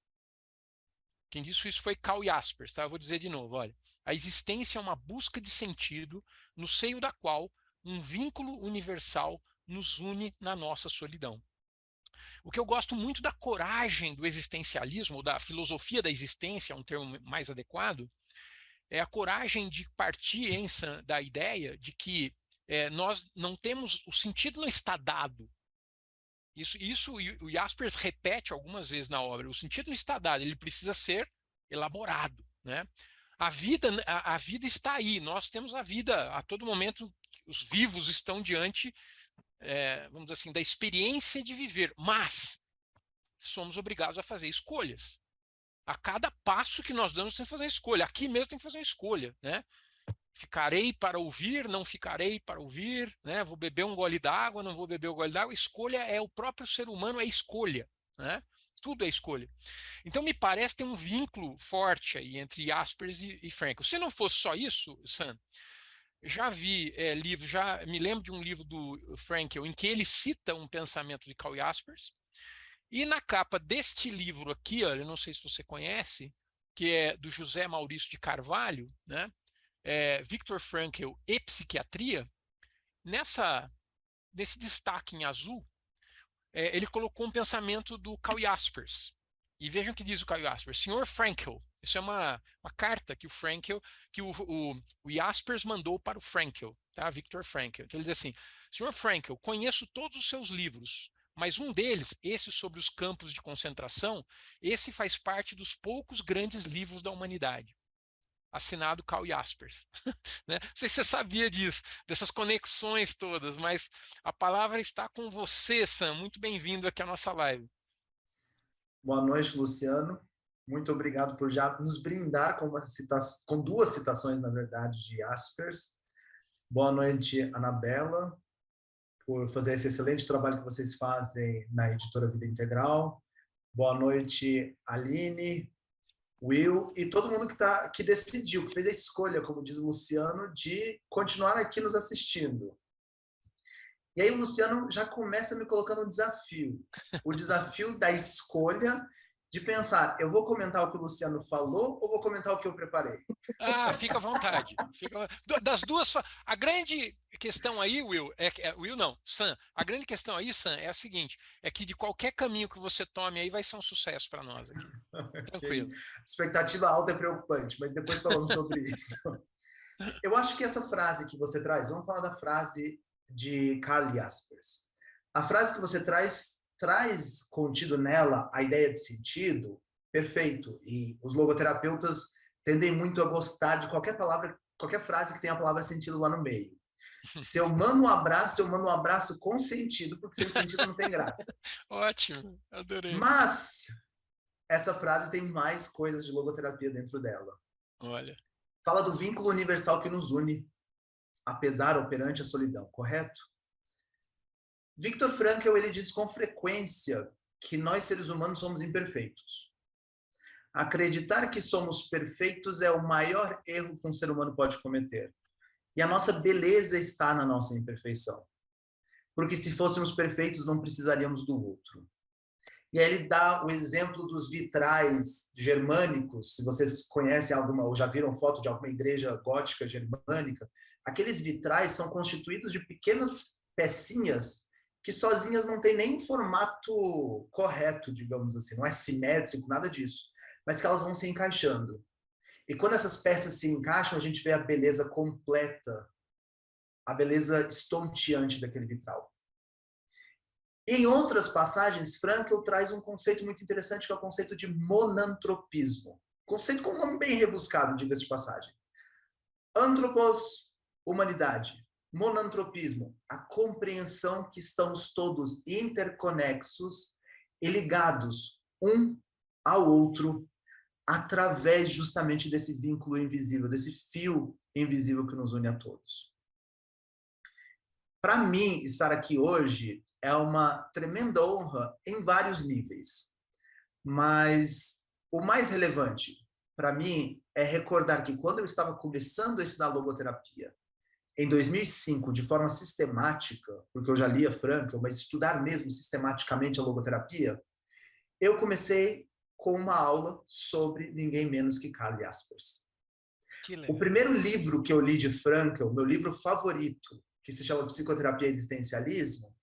S2: Quem disse isso foi Karl Jaspers, tá? Eu vou dizer de novo, olha. A existência é uma busca de sentido no seio da qual um vínculo universal nos une na nossa solidão. O que eu gosto muito da coragem do existencialismo, ou da filosofia da existência, é um termo mais adequado, é a coragem de partir da ideia de que nós não temos, o sentido não está dado. Isso o Jaspers repete algumas vezes na obra, o sentido não está dado, ele precisa ser elaborado, né? A vida está aí, nós temos a vida, a todo momento os vivos estão diante vamos dizer assim, da experiência de viver, mas somos obrigados a fazer escolhas. A cada passo que nós damos, tem que fazer uma escolha. Aqui mesmo tem que fazer uma escolha, né? Ficarei para ouvir, não ficarei para ouvir, né? Vou beber um gole d'água, não vou beber um gole d'água. Escolha é o próprio ser humano, é escolha, né? Tudo é escolha. Então, me parece ter um vínculo forte aí entre Jaspers e Frankl. Se não fosse só isso, Sam, já vi livros, já me lembro de um livro do Frankl em que ele cita um pensamento de Karl Jaspers, e na capa deste livro aqui, olha, eu não sei se você conhece, que é do José Maurício de Carvalho, né? Viktor Frankl e Psiquiatria, nesse destaque em azul, ele colocou um pensamento do Karl Jaspers. E vejam o que diz o Karl Jaspers. Senhor Frankl, isso é uma carta que o Jaspers mandou para o Frankl, tá? Viktor Frankl. Então ele diz assim, Senhor Frankl, conheço todos os seus livros, mas um deles, esse sobre os campos de concentração, esse faz parte dos poucos grandes livros da humanidade. Assinado Karl Jaspers. Né? Não sei se você sabia disso, dessas conexões todas, mas a palavra está com você, Sam. Muito bem-vindo aqui à nossa live.
S5: Boa noite, Luciano. Muito obrigado por já nos brindar com duas citações, na verdade, de Jaspers. Boa noite, Anabela, por fazer esse excelente trabalho que vocês fazem na editora Vida Integral. Boa noite, Aline, Will e todo mundo que decidiu, que fez a escolha, como diz o Luciano, de continuar aqui nos assistindo. E aí o Luciano já começa me colocando um desafio. O desafio da escolha de pensar, eu vou comentar o que o Luciano falou ou vou comentar o que eu preparei?
S2: Ah, fica à vontade. Das duas, a grande questão aí, Will, Will não, Sam, a grande questão aí, Sam, é a seguinte, é que de qualquer caminho que você tome aí vai ser um sucesso para nós aqui. Tranquilo.
S5: Expectativa alta é preocupante, mas depois falamos sobre isso. Eu acho que essa frase que você traz, vamos falar da frase de Karl Jaspers. A frase que você traz contido nela a ideia de sentido, perfeito. E os logoterapeutas tendem muito a gostar de qualquer palavra, qualquer frase que tenha a palavra sentido lá no meio. Se eu mando um abraço com sentido, porque sem sentido não tem graça.
S2: Ótimo, adorei.
S5: Mas essa frase tem mais coisas de logoterapia dentro dela.
S2: Olha.
S5: Fala do vínculo universal que nos une, apesar ou perante a solidão, correto? Viktor Frankl, ele diz com frequência que nós, seres humanos, somos imperfeitos. Acreditar que somos perfeitos é o maior erro que um ser humano pode cometer. E a nossa beleza está na nossa imperfeição. Porque se fôssemos perfeitos, não precisaríamos do outro. E aí ele dá o exemplo dos vitrais germânicos, se vocês conhecem alguma, ou já viram foto de alguma igreja gótica germânica, aqueles vitrais são constituídos de pequenas pecinhas que sozinhas não têm nem formato correto, digamos assim, não é simétrico, nada disso, mas que elas vão se encaixando. E quando essas peças se encaixam, a gente vê a beleza completa, a beleza estonteante daquele vitral. Em outras passagens, Frankl traz um conceito muito interessante, que é o conceito de monantropismo. Conceito com um nome bem rebuscado, diga-se de passagem. Antropos, humanidade. Monantropismo, a compreensão que estamos todos interconexos e ligados um ao outro através justamente desse vínculo invisível, desse fio invisível que nos une a todos. Para mim, estar aqui hoje é uma tremenda honra em vários níveis. Mas o mais relevante para mim é recordar que quando eu estava começando a estudar logoterapia, em 2005, de forma sistemática, porque eu já lia Frankl, mas estudar mesmo sistematicamente a logoterapia, eu comecei com uma aula sobre ninguém menos que Karl Jaspers. O primeiro livro que eu li de Frankl, meu livro favorito, que se chama Psicoterapia e Existencialismo,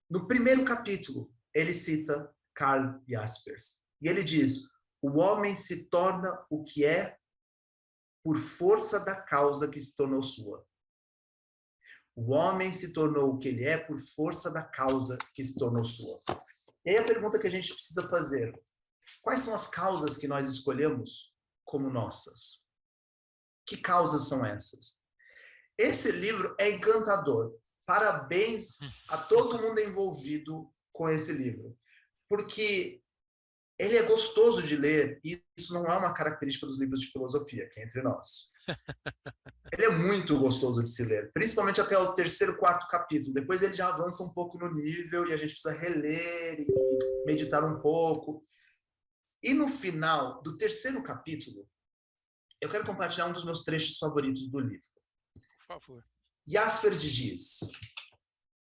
S5: no primeiro capítulo, ele cita Karl Jaspers. E ele diz, o homem se torna o que é por força da causa que se tornou sua. O homem se tornou o que ele é por força da causa que se tornou sua. E aí a pergunta que a gente precisa fazer, quais são as causas que nós escolhemos como nossas? Que causas são essas? Esse livro é encantador. Parabéns a todo mundo envolvido com esse livro. Porque ele é gostoso de ler, e isso não é uma característica dos livros de filosofia, que é entre nós. Ele é muito gostoso de se ler, principalmente até o terceiro, quarto capítulo. Depois ele já avança um pouco no nível e a gente precisa reler e meditar um pouco. E no final do terceiro capítulo, eu quero compartilhar um dos meus trechos favoritos do livro.
S2: Por favor.
S5: Jaspers diz,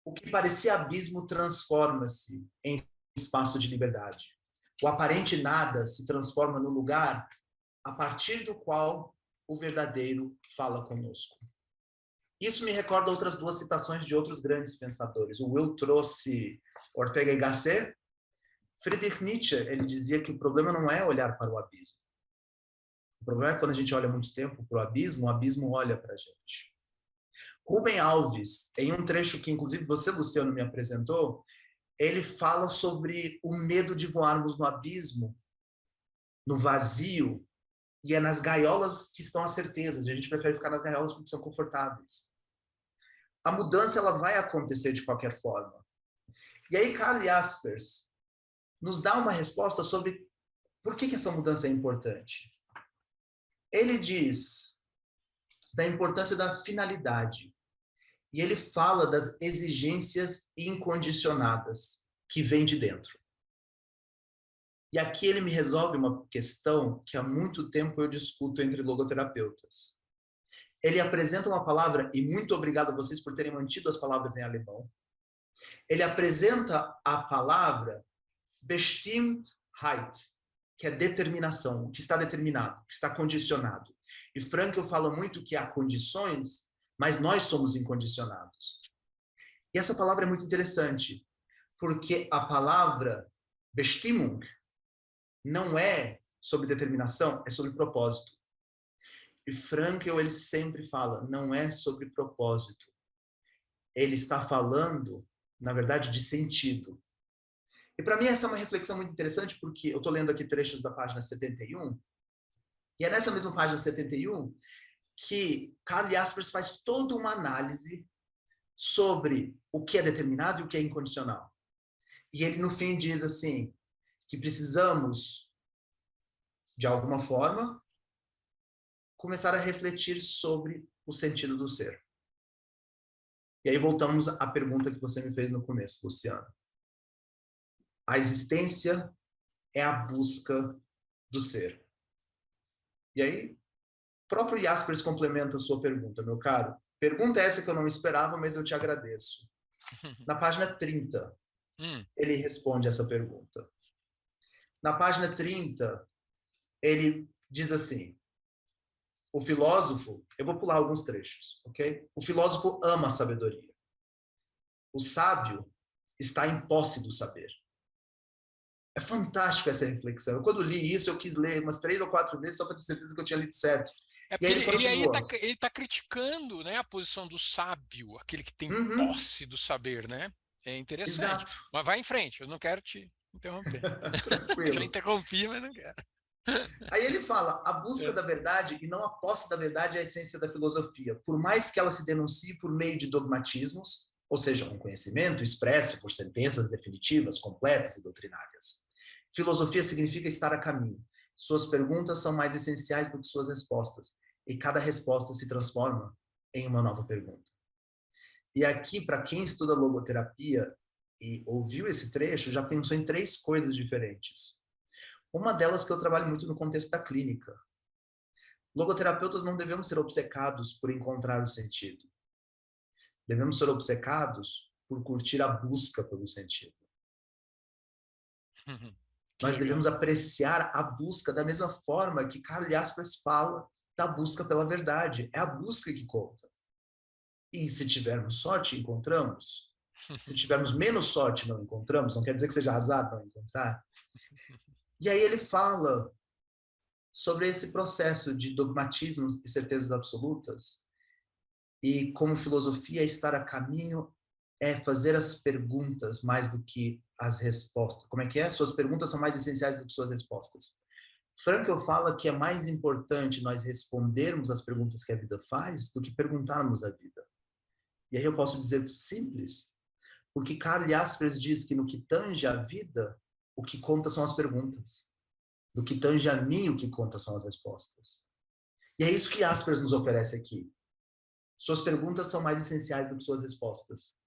S5: o que parecia abismo transforma-se em espaço de liberdade. O aparente nada se transforma no lugar a partir do qual o verdadeiro fala conosco. Isso me recorda outras duas citações de outros grandes pensadores. O Will trouxe Ortega y Gasset. Friedrich Nietzsche, ele dizia que o problema não é olhar para o abismo. O problema é quando a gente olha muito tempo para o abismo olha para a gente. Rubem Alves, em um trecho que inclusive você, Luciano, me apresentou, ele fala sobre o medo de voarmos no abismo, no vazio, e é nas gaiolas que estão as certezas. A gente prefere ficar nas gaiolas porque são confortáveis. A mudança ela vai acontecer de qualquer forma. E aí Karl Jaspers nos dá uma resposta sobre por que essa mudança é importante. Ele diz da importância da finalidade. E ele fala das exigências incondicionadas que vêm de dentro. E aqui ele me resolve uma questão que há muito tempo eu discuto entre logoterapeutas. Ele apresenta uma palavra, e muito obrigado a vocês por terem mantido as palavras em alemão. Ele apresenta a palavra Bestimmtheit, que é determinação, o que está determinado, o que está condicionado. E Frankl fala muito que há condições, mas nós somos incondicionados. E essa palavra é muito interessante, porque a palavra Bestimmung não é sobre determinação, é sobre propósito. E Frankl, ele sempre fala, não é sobre propósito. Ele está falando, na verdade, de sentido. E para mim essa é uma reflexão muito interessante, porque eu estou lendo aqui trechos da página 71, e é nessa mesma página 71 que Karl Jaspers faz toda uma análise sobre o que é determinado e o que é incondicional. E ele, no fim, diz assim, que precisamos, de alguma forma, começar a refletir sobre o sentido do ser. E aí voltamos à pergunta que você me fez no começo, Luciano. A existência é a busca do ser. E aí, o próprio Jaspers complementa a sua pergunta, meu caro. Pergunta essa que eu não esperava, mas eu te agradeço. Na página 30, ele responde essa pergunta. Na página 30, ele diz assim, o filósofo, eu vou pular alguns trechos, ok? O filósofo ama a sabedoria. O sábio está em posse do saber. É fantástico essa reflexão. Eu, quando li isso, eu quis ler umas 3 ou 4 vezes só para ter certeza que eu tinha lido certo.
S2: É porque ele está criticando, né, a posição do sábio, aquele que tem posse do saber, né? É interessante.
S5: Exato.
S2: Mas vai em frente, eu não quero te interromper.
S5: Tranquilo.
S2: Já interrompi, mas não quero.
S5: Aí ele fala, a busca da verdade e não a posse da verdade é a essência da filosofia. Por mais que ela se denuncie por meio de dogmatismos, ou seja, um conhecimento expresso por sentenças definitivas, completas e doutrinárias. Filosofia significa estar a caminho. Suas perguntas são mais essenciais do que suas respostas. E cada resposta se transforma em uma nova pergunta. E aqui, para quem estuda logoterapia e ouviu esse trecho, já pensou em 3 coisas diferentes. Uma delas que eu trabalho muito no contexto da clínica. Logoterapeutas não devemos ser obcecados por encontrar o sentido. Devemos ser obcecados por curtir a busca pelo sentido. Nós devemos apreciar a busca da mesma forma que Karl Jaspers fala da busca pela verdade. É a busca que conta. E se tivermos sorte, encontramos. Se tivermos menos sorte, não encontramos. Não quer dizer que seja azar não encontrar. E aí ele fala sobre esse processo de dogmatismos e certezas absolutas e como filosofia estar a caminho é fazer as perguntas mais do que as respostas. Como é que é? Suas perguntas são mais essenciais do que suas respostas. Frankl fala que é mais importante nós respondermos as perguntas que a vida faz do que perguntarmos a vida. E aí eu posso dizer simples, porque Karl Jaspers diz que no que tange a vida, o que conta são as perguntas. Do que tange a mim, o que conta são as respostas. E é isso que Jaspers nos oferece aqui. Suas perguntas são mais essenciais do que suas respostas.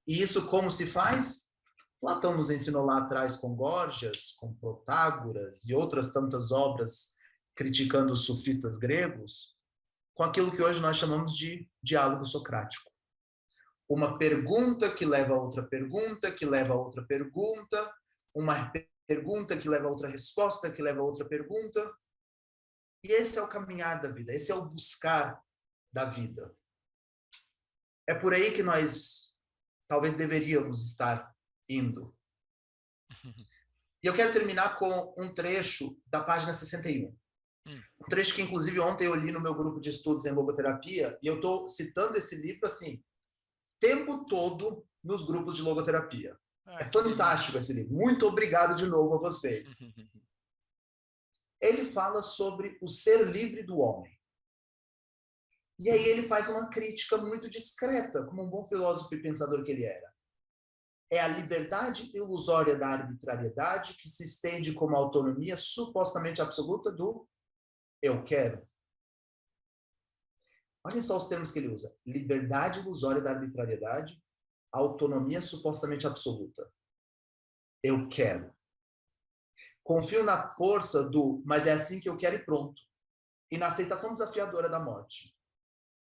S5: E isso como se faz? Platão nos ensinou lá atrás com Górgias, com Protágoras e outras tantas obras criticando os sofistas gregos, com aquilo que hoje nós chamamos de diálogo socrático. Uma pergunta que leva a outra pergunta, que leva a outra pergunta, uma pergunta que leva a outra resposta, que leva a outra pergunta. E esse é o caminhar da vida, esse é o buscar da vida. É por aí que nós talvez deveríamos estar indo. E eu quero terminar com um trecho da página 61. Um trecho que, inclusive, ontem eu li no meu grupo de estudos em logoterapia, e eu estou citando esse livro, assim, tempo todo nos grupos de logoterapia. É fantástico esse livro. Muito obrigado de novo a vocês. Ele fala sobre o ser livre do homem. E aí ele faz uma crítica muito discreta, como um bom filósofo e pensador que ele era. É a liberdade ilusória da arbitrariedade que se estende como autonomia supostamente absoluta do eu quero. Olhem só os termos que ele usa. Liberdade ilusória da arbitrariedade, autonomia supostamente absoluta. Eu quero. Confio na força do mas é assim que eu quero e pronto. E na aceitação desafiadora da morte.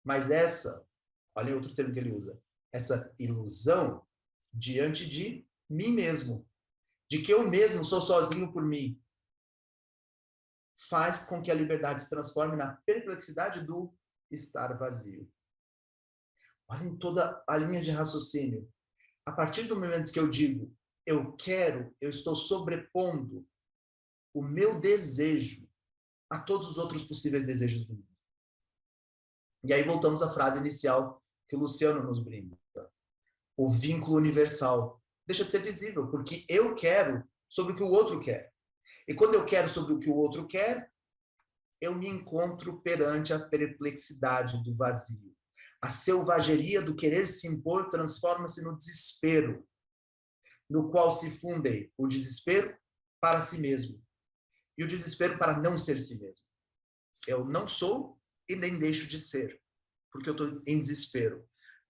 S5: Mas essa, olha outro termo que ele usa, essa ilusão diante de mim mesmo. De que eu mesmo sou sozinho por mim. faz com que a liberdade se transforme na perplexidade do estar vazio. Olhem toda a linha de raciocínio. A partir do momento que eu digo, eu quero, eu estou sobrepondo o meu desejo a todos os outros possíveis desejos do mundo. E aí voltamos à frase inicial que o Luciano nos brinda. O vínculo universal deixa de ser visível, porque eu quero sobre o que o outro quer. E quando eu quero sobre o que o outro quer, eu me encontro perante a perplexidade do vazio. A selvageria do querer se impor transforma-se no desespero, no qual se fundem o desespero para si mesmo e o desespero para não ser si mesmo. Eu não sou e nem deixo de ser, porque eu estou em desespero.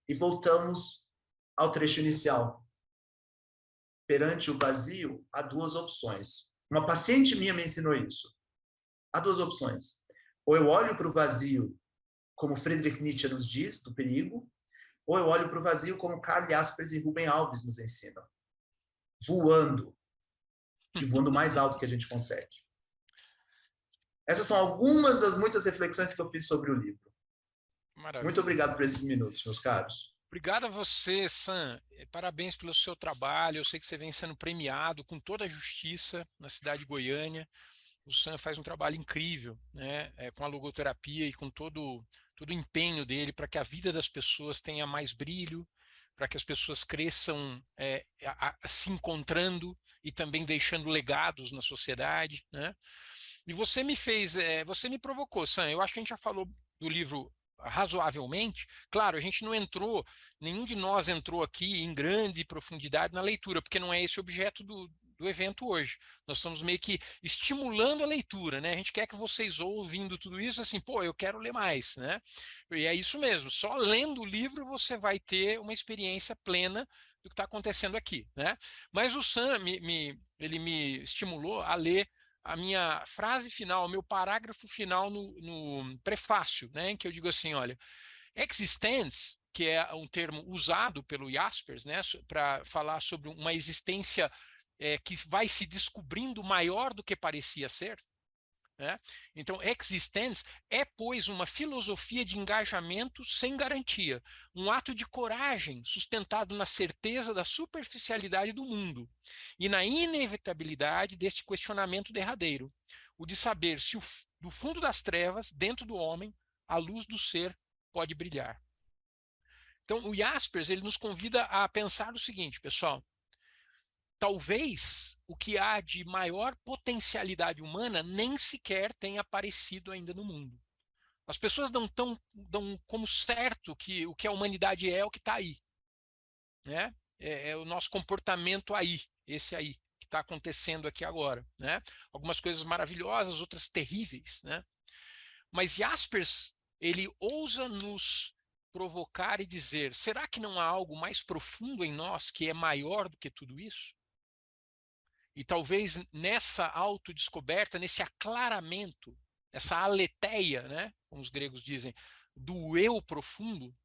S5: E voltamos ao trecho inicial. Perante o vazio, há duas opções. Uma paciente minha me ensinou isso. Há duas opções. Ou eu olho para o vazio, como Friedrich Nietzsche nos diz, do perigo, ou eu olho para o vazio como Karl Jaspers e Rubem Alves nos ensinam. Voando. E voando mais alto que a gente consegue. Essas são algumas das muitas reflexões que eu fiz sobre o livro.
S2: Maravilha.
S5: Muito obrigado por esses minutos, meus caros.
S2: Obrigado a você, Sam. Parabéns pelo seu trabalho. Eu sei que você vem sendo premiado com toda a justiça na cidade de Goiânia. O Sam faz um trabalho incrível, né, com a logoterapia e com todo o empenho dele para que a vida das pessoas tenha mais brilho, para que as pessoas cresçam se encontrando e também deixando legados na sociedade, né? E você você me provocou, Sam. Eu acho que a gente já falou do livro razoavelmente. Claro, a gente não entrou, nenhum de nós entrou aqui em grande profundidade na leitura, porque não é esse o objeto do evento hoje. Nós estamos meio que estimulando a leitura, né? A gente quer que vocês, ouvindo tudo isso, assim, pô, eu quero ler mais, né? E é isso mesmo, só lendo o livro você vai ter uma experiência plena do que está acontecendo aqui, né? Mas o Sam, ele me estimulou a ler a minha frase final, o meu parágrafo final no prefácio, né, em que eu digo assim, olha, existence, que é um termo usado pelo Jaspers, né, para falar sobre uma existência que vai se descobrindo maior do que parecia ser, né? Então, existence é, pois, uma filosofia de engajamento sem garantia, um ato de coragem sustentado na certeza da superficialidade do mundo e na inevitabilidade deste questionamento derradeiro, o de saber se do fundo das trevas, dentro do homem, a luz do ser pode brilhar. Então, o Jaspers ele nos convida a pensar o seguinte, pessoal. Talvez o que há de maior potencialidade humana nem sequer tenha aparecido ainda no mundo. As pessoas dão como certo que o que a humanidade é o que está aí, né? É o nosso comportamento aí, esse aí, que está acontecendo aqui agora, né? Algumas coisas maravilhosas, outras terríveis, né? Mas Jaspers, ele ousa nos provocar e dizer, será que não há algo mais profundo em nós que é maior do que tudo isso? E talvez nessa autodescoberta, nesse aclaramento, essa aletheia, né, como os gregos dizem, do eu profundo,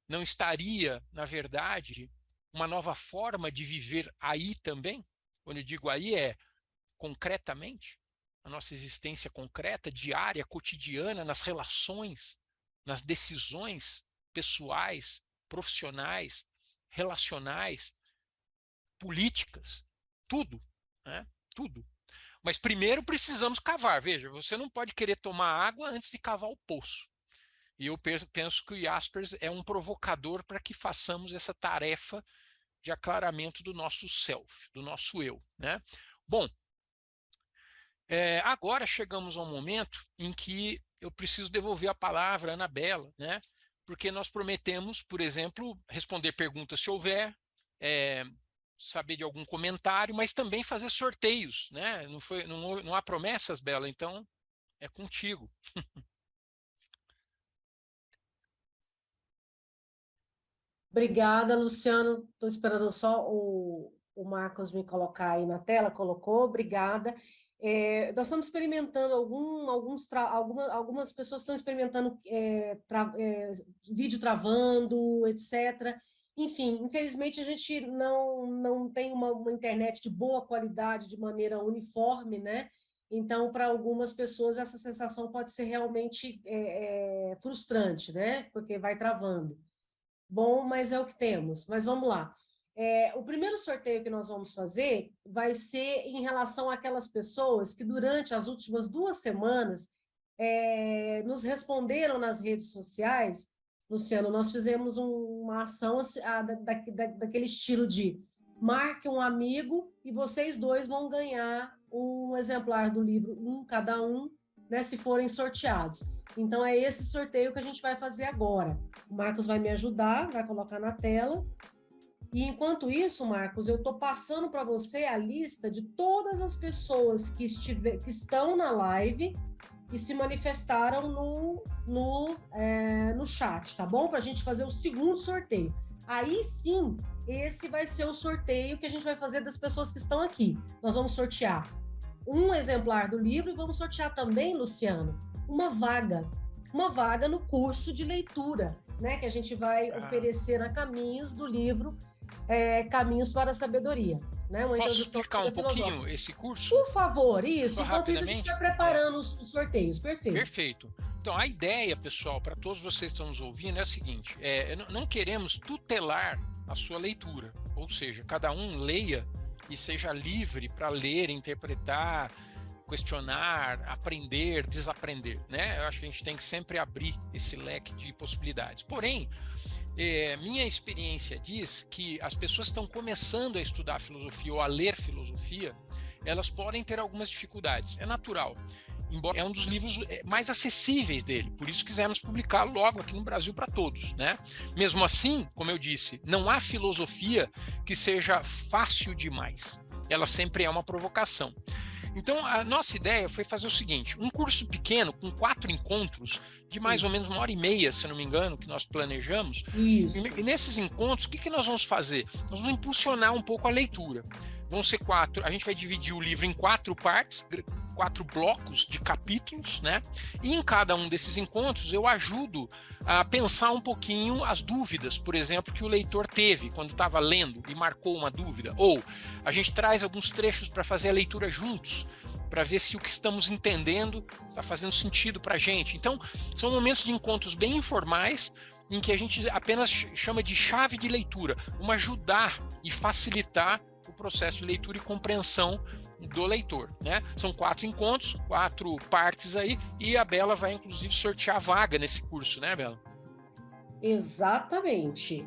S2: não estaria, na verdade, uma nova forma de viver aí também? Quando eu digo aí é concretamente, a nossa existência concreta, diária, cotidiana, nas relações, nas decisões pessoais, profissionais, relacionais, políticas. Tudo, né? Tudo. Mas primeiro precisamos cavar. Veja, você não pode querer tomar água antes de cavar o poço. E eu penso que o Jaspers é um provocador para que façamos essa tarefa de aclaramento do nosso self, do nosso eu, né? Bom, agora chegamos ao momento em que eu preciso devolver a palavra à Anabela, né? Porque nós prometemos, por exemplo, responder perguntas se houver, saber de algum comentário, mas também fazer sorteios, né? Não há promessas, Bela, então é contigo.
S1: Obrigada, Luciano. Estou esperando só o Marcos me colocar aí na tela. Colocou, obrigada. Nós estamos experimentando, algumas pessoas estão experimentando vídeo travando, etc. Enfim, infelizmente a gente não tem uma internet de boa qualidade de maneira uniforme, né? Então, para algumas pessoas, essa sensação pode ser realmente frustrante, né? Porque vai travando. Bom, mas é o que temos. Mas vamos lá. O primeiro sorteio que nós vamos fazer vai ser em relação àquelas pessoas que, durante as últimas 2 semanas, nos responderam nas redes sociais. Luciano, nós fizemos uma ação daquele estilo de marque um amigo e vocês 2 vão ganhar um exemplar do livro, cada um, né, se forem sorteados. Então, é esse sorteio que a gente vai fazer agora. O Marcos vai me ajudar, vai colocar na tela. E, enquanto isso, Marcos, eu estou passando para você a lista de todas as pessoas que estão na live e se manifestaram no chat, tá bom? Para a gente fazer o segundo sorteio. Aí, sim, esse vai ser o sorteio que a gente vai fazer das pessoas que estão aqui. Nós vamos sortear um exemplar do livro e vamos sortear também, Luciano, uma vaga no curso de leitura, né, que a gente vai oferecer na Caminhos do livro Caminhos para a Sabedoria. Né,
S2: posso explicar um pouquinho esse curso?
S1: Por favor, isso. Enquanto isso, a gente vai preparando os sorteios. Perfeito.
S2: Perfeito. Então, a ideia, pessoal, para todos vocês que estão nos ouvindo, é a seguinte: não queremos tutelar a sua leitura, ou seja, cada um leia e seja livre para ler, interpretar, questionar, aprender, desaprender, né? Eu acho que a gente tem que sempre abrir esse leque de possibilidades. Porém, minha experiência diz que as pessoas que estão começando a estudar filosofia ou a ler filosofia, elas podem ter algumas dificuldades. É natural. Embora é um dos livros mais acessíveis dele, por isso quisemos publicar logo aqui no Brasil para todos, né? Mesmo assim, como eu disse, não há filosofia que seja fácil demais. Ela sempre é uma provocação. Então, a nossa ideia foi fazer o seguinte: um curso pequeno, com 4 encontros, de mais ou menos 1h30, se não me engano, que nós planejamos.
S1: Isso.
S2: E nesses encontros, o que nós vamos fazer? Nós vamos impulsionar um pouco a leitura. Vão ser 4, a gente vai dividir o livro em 4 partes, 4 blocos de capítulos, né? E em cada um desses encontros eu ajudo a pensar um pouquinho as dúvidas, por exemplo, que o leitor teve quando estava lendo e marcou uma dúvida. Ou a gente traz alguns trechos para fazer a leitura juntos, para ver se o que estamos entendendo está fazendo sentido para a gente. Então, são momentos de encontros bem informais, em que a gente apenas chama de chave de leitura, uma ajudar e facilitar o processo de leitura e compreensão do leitor, né? São 4 encontros, 4 partes aí, e a Bela vai inclusive sortear vaga nesse curso, né, Bela?
S1: Exatamente.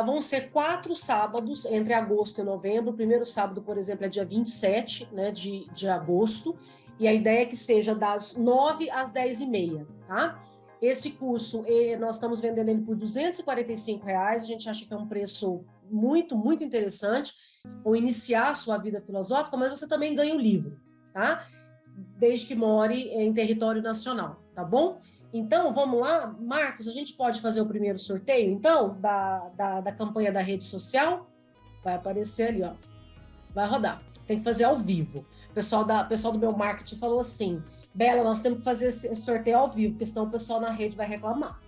S1: Vão ser 4 sábados entre agosto e novembro. O primeiro sábado, por exemplo, é dia 27, né, de agosto, e a ideia é que seja das 9 às 10h30, tá? Esse curso, nós estamos vendendo ele por R$245, a gente acha que é um preço muito, muito interessante, ou iniciar a sua vida filosófica, mas você também ganha o livro, tá? Desde que more em território nacional, tá bom? Então, vamos lá, Marcos, a gente pode fazer o primeiro sorteio, então, da campanha da rede social? Vai aparecer ali, ó. Vai rodar. Tem que fazer ao vivo. O pessoal do meu marketing falou assim: Bela, nós temos que fazer esse sorteio ao vivo, porque senão o pessoal na rede vai reclamar.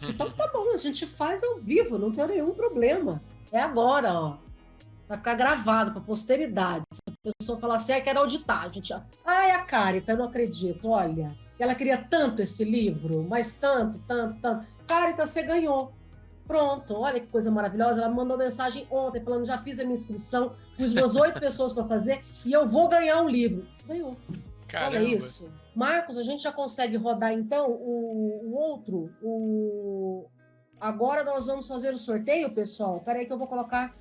S1: Então, tá bom, a gente faz ao vivo, não tem nenhum problema. É agora, ó. Vai ficar gravado para posteridade. Se a pessoa falar assim, quero auditar, a gente... Ai, a Carita, eu não acredito, olha. Ela queria tanto esse livro, mas tanto. Carita, você ganhou. Pronto, olha que coisa maravilhosa. Ela me mandou mensagem ontem, falando, já fiz a minha inscrição, pus umas 8 pessoas para fazer, e eu vou ganhar um livro. Ganhou.
S2: Caramba.
S1: Olha isso. Marcos, a gente já consegue rodar, então, o outro. Agora nós vamos fazer o sorteio, pessoal. Espera aí que eu vou colocar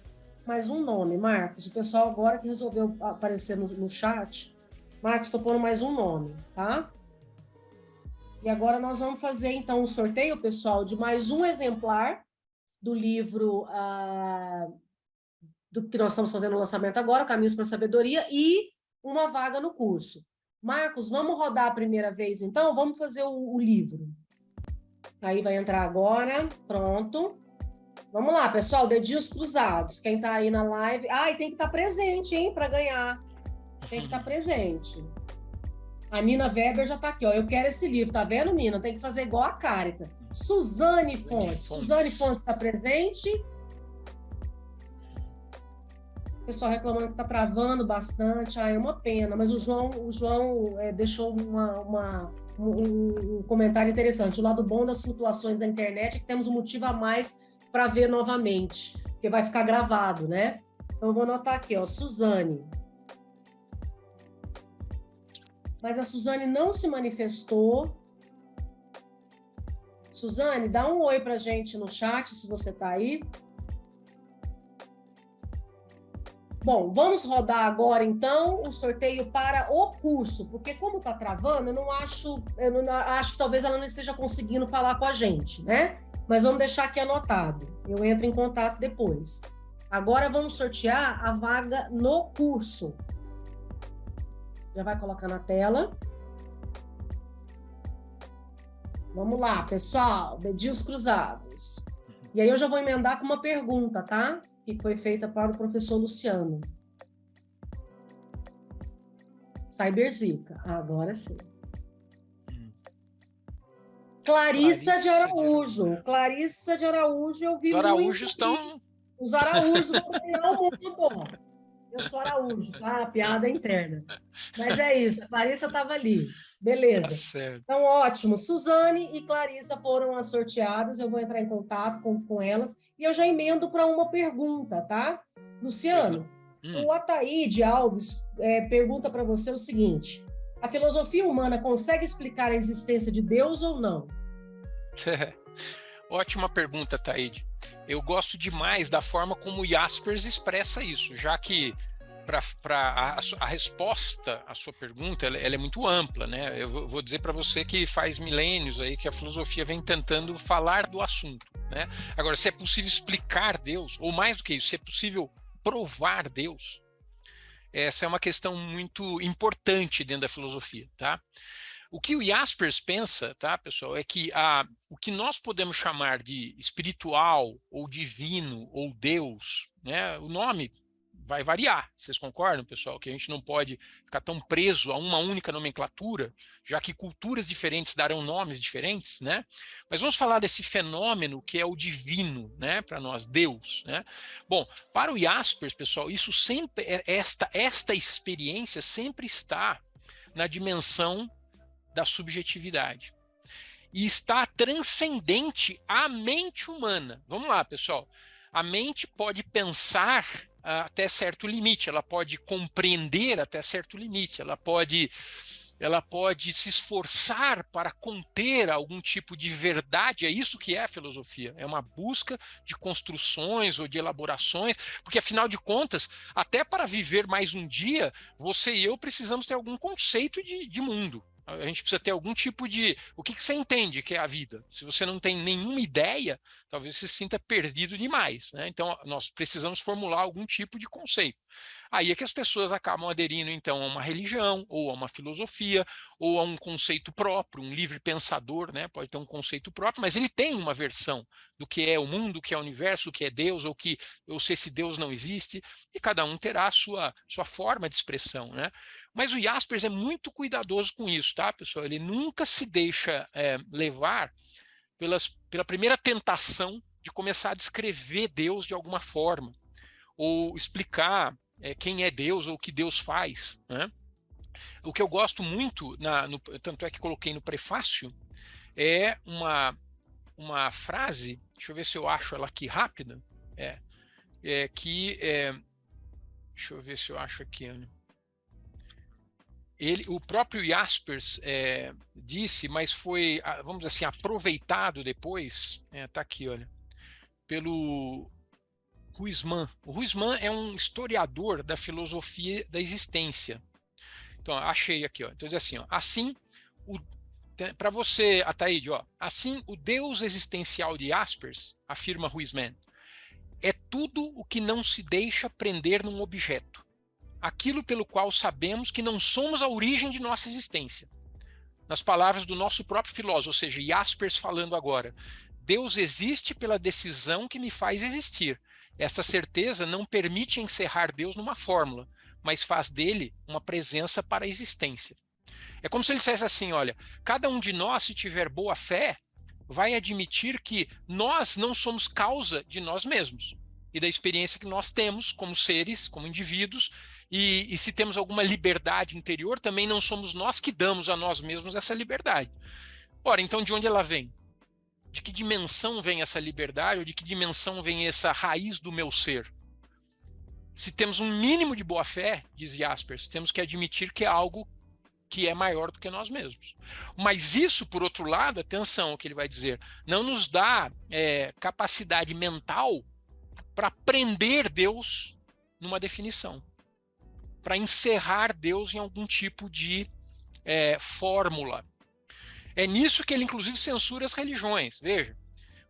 S1: mais um nome, Marcos. O pessoal agora que resolveu aparecer no chat. Marcos, estou pondo mais um nome, tá? E agora nós vamos fazer, então, o sorteio, pessoal, de mais um exemplar do livro do que nós estamos fazendo o lançamento agora, Caminhos para a Sabedoria, e uma vaga no curso. Marcos, vamos rodar a primeira vez, então? Vamos fazer o livro. Aí vai entrar agora, pronto. Vamos lá, pessoal, dedinhos cruzados. Quem está aí na live... e tem que estar presente, hein, para ganhar. Tem que estar presente. A Nina Weber já está aqui, ó. Eu quero esse livro, tá vendo, Nina? Tem que fazer igual a Carita. Suzane Fontes. Suzane Fontes está presente? pessoal reclamando que está travando bastante. É uma pena, mas o João deixou um comentário interessante. O lado bom das flutuações da internet é que temos um motivo a mais para ver novamente, porque vai ficar gravado, né? Então, eu vou anotar aqui, ó, Suzane. Mas a Suzane não se manifestou. Suzane, dá um oi para a gente no chat, se você está aí. Bom, vamos rodar agora, então, o sorteio para o curso, porque como está travando, eu acho que talvez ela não esteja conseguindo falar com a gente, né? Mas vamos deixar aqui anotado. Eu entro em contato depois. Agora vamos sortear a vaga no curso. Já vai colocar na tela. Vamos lá, pessoal, dedinhos cruzados. E aí eu já vou emendar com uma pergunta, tá? Que foi feita para o professor Luciano. Cyberzica, agora sim. Clarissa de Araújo. Clarissa de Araújo, eu vi
S2: muito. Os Araújos
S1: estão... Os Araújos vão ganhar o mundo. Eu sou Araújo, tá? Piada interna. Mas é isso, a Clarissa estava ali. Beleza.
S2: Tá certo.
S1: Então, ótimo. Suzane e Clarissa foram as sorteadas. Eu vou entrar em contato com elas. E eu já emendo para uma pergunta, tá? Luciano, o Ataíde Alves pergunta para você o seguinte: a filosofia humana consegue explicar a existência de Deus ou não?
S2: Ótima pergunta, Ataíde. Eu gosto demais da forma como o Jaspers expressa isso, já que a resposta à sua pergunta ela é muito ampla, né? Eu vou dizer para você que faz milênios aí que a filosofia vem tentando falar do assunto, né? Agora, se é possível explicar Deus, ou mais do que isso, se é possível provar Deus, essa é uma questão muito importante dentro da filosofia, tá? O que o Jaspers pensa, tá, pessoal, é que o que nós podemos chamar de espiritual, ou divino, ou Deus, né, o nome vai variar. Vocês concordam, pessoal, que a gente não pode ficar tão preso a uma única nomenclatura, já que culturas diferentes darão nomes diferentes, né? Mas vamos falar desse fenômeno que é o divino, né, para nós, Deus, né? Bom, para o Jaspers, pessoal, isso sempre esta experiência sempre está na dimensão da subjetividade e está transcendente à mente humana. Vamos lá, pessoal. A mente pode pensar até certo limite, ela pode compreender até certo limite, ela pode se esforçar para conter algum tipo de verdade. É isso que é a filosofia, é uma busca de construções ou de elaborações, porque afinal de contas, até para viver mais um dia, você e eu precisamos ter algum conceito de mundo. A gente precisa ter algum tipo de... O que você entende que é a vida? Se você não tem nenhuma ideia, talvez você se sinta perdido demais, né? Então, nós precisamos formular algum tipo de conceito. Aí é que as pessoas acabam aderindo, então, a uma religião, ou a uma filosofia, ou a um conceito próprio, um livre pensador, né? Pode ter um conceito próprio, mas ele tem uma versão do que é o mundo, o que é o universo, o que é Deus, ou se esse Deus não existe, e cada um terá a sua forma de expressão, né? Mas o Jaspers é muito cuidadoso com isso, tá, pessoal? Ele nunca se deixa levar pela primeira tentação de começar a descrever Deus de alguma forma, ou explicar quem é Deus ou o que Deus faz, né? O que eu gosto muito, tanto é que coloquei no prefácio, é uma frase, deixa eu ver se eu acho ela aqui rápida, deixa eu ver se eu acho aqui, Ana. O próprio Jaspers disse, mas foi, vamos dizer assim, aproveitado depois, tá aqui, olha, pelo Huysmans. O Huysmans é um historiador da filosofia da existência. Então, achei aqui, ó. Então, diz assim, ó, assim, para você, Ataíde, ó, assim, o Deus existencial de Jaspers, afirma Huysmans, é tudo o que não se deixa prender num objeto. Aquilo pelo qual sabemos que não somos a origem de nossa existência. Nas palavras do nosso próprio filósofo, ou seja, Jaspers falando agora, Deus existe pela decisão que me faz existir. Esta certeza não permite encerrar Deus numa fórmula, mas faz dele uma presença para a existência. É como se ele dissesse assim, olha, cada um de nós, se tiver boa fé, vai admitir que nós não somos causa de nós mesmos. e da experiência que nós temos como seres, como indivíduos, e se temos alguma liberdade interior, também não somos nós que damos a nós mesmos essa liberdade. Ora, então de onde ela vem? De que dimensão vem essa liberdade, ou de que dimensão vem essa raiz do meu ser? Se temos um mínimo de boa-fé, diz Jaspers, temos que admitir que é algo que é maior do que nós mesmos. Mas isso, por outro lado, atenção ao que ele vai dizer, não nos dá capacidade mental para prender Deus numa definição, para encerrar Deus em algum tipo de fórmula. É nisso que ele, inclusive, censura as religiões. Veja,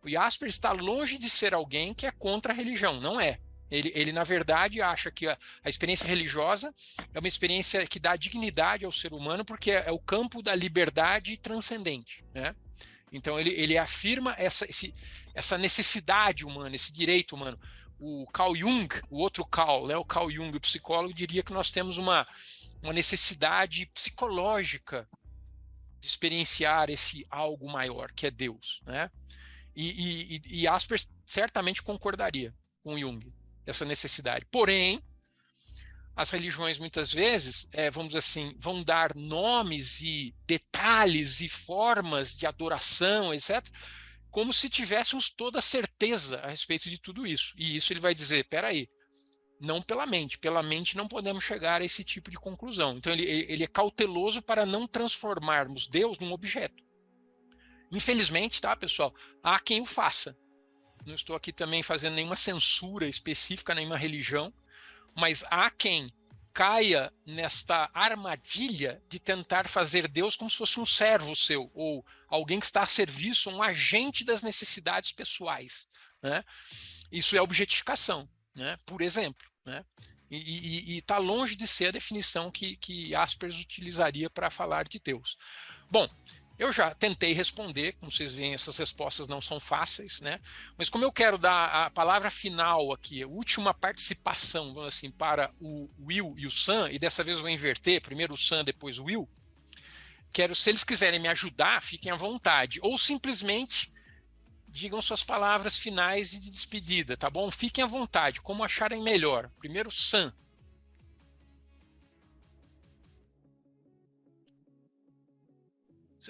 S2: o Jaspers está longe de ser alguém que é contra a religião, não é. Ele, na verdade, acha que a experiência religiosa é uma experiência que dá dignidade ao ser humano, porque é o campo da liberdade transcendente, né? Então, ele afirma essa necessidade humana, esse direito humano. O Carl Jung, o outro Carl, né, o Carl Jung, o psicólogo, diria que nós temos uma necessidade psicológica de experienciar esse algo maior, que é Deus, né? E Jaspers certamente concordaria com Jung, essa necessidade. Porém, as religiões muitas vezes, vamos dizer assim, vão dar nomes e detalhes e formas de adoração, etc., como se tivéssemos toda a certeza a respeito de tudo isso. E isso ele vai dizer, peraí, não pela mente não podemos chegar a esse tipo de conclusão. Então ele é cauteloso para não transformarmos Deus num objeto. Infelizmente, tá, pessoal, há quem o faça. Não estou aqui também fazendo nenhuma censura específica, nenhuma religião, mas há quem caia nesta armadilha de tentar fazer Deus como se fosse um servo seu, ou alguém que está a serviço, um agente das necessidades pessoais, né? Isso é objetificação, né? Por exemplo, né? E está longe de ser a definição que Jaspers utilizaria para falar de Deus. Bom, eu já tentei responder, como vocês veem, essas respostas não são fáceis, né? Mas como eu quero dar a palavra final aqui, a última participação, vamos assim, para o Will e o Sam, e dessa vez eu vou inverter, primeiro o Sam, depois o Will, se eles quiserem me ajudar, fiquem à vontade, ou simplesmente digam suas palavras finais e de despedida, tá bom? Fiquem à vontade, como acharem melhor. Primeiro o Sam.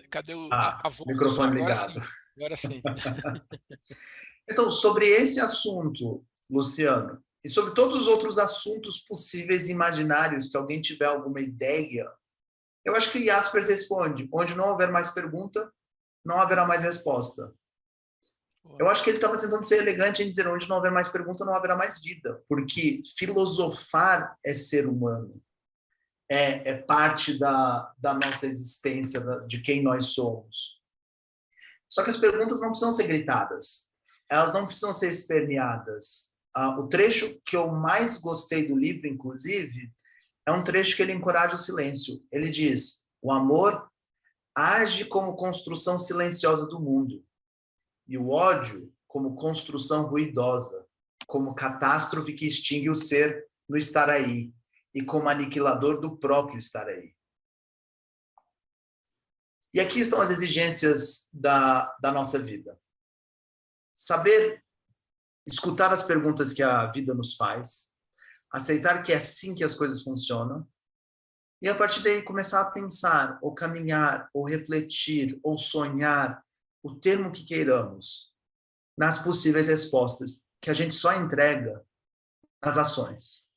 S2: Cadê a voz?
S5: Microfone
S2: Agora
S5: ligado.
S2: sim, agora sim.
S5: Então, sobre esse assunto, Luciano, e sobre todos os outros assuntos possíveis e imaginários que alguém tiver alguma ideia, eu acho que Jaspers responde, onde não houver mais pergunta, não haverá mais resposta. Eu acho que ele estava tentando ser elegante em dizer, onde não houver mais pergunta, não haverá mais vida, porque filosofar é ser humano. É parte da nossa existência, de quem nós somos. Só que as perguntas não precisam ser gritadas. Elas não precisam ser esperneadas. O trecho que eu mais gostei do livro, inclusive, é um trecho que ele encoraja o silêncio. Ele diz, o amor age como construção silenciosa do mundo. E o ódio como construção ruidosa, como catástrofe que extingue o ser no estar aí. E como aniquilador do próprio estar aí. E aqui estão as exigências da nossa vida. Saber escutar as perguntas que a vida nos faz, aceitar que é assim que as coisas funcionam, e a partir daí começar a pensar, ou caminhar, ou refletir, ou sonhar, o termo que queiramos, nas possíveis respostas, que a gente só entrega nas ações.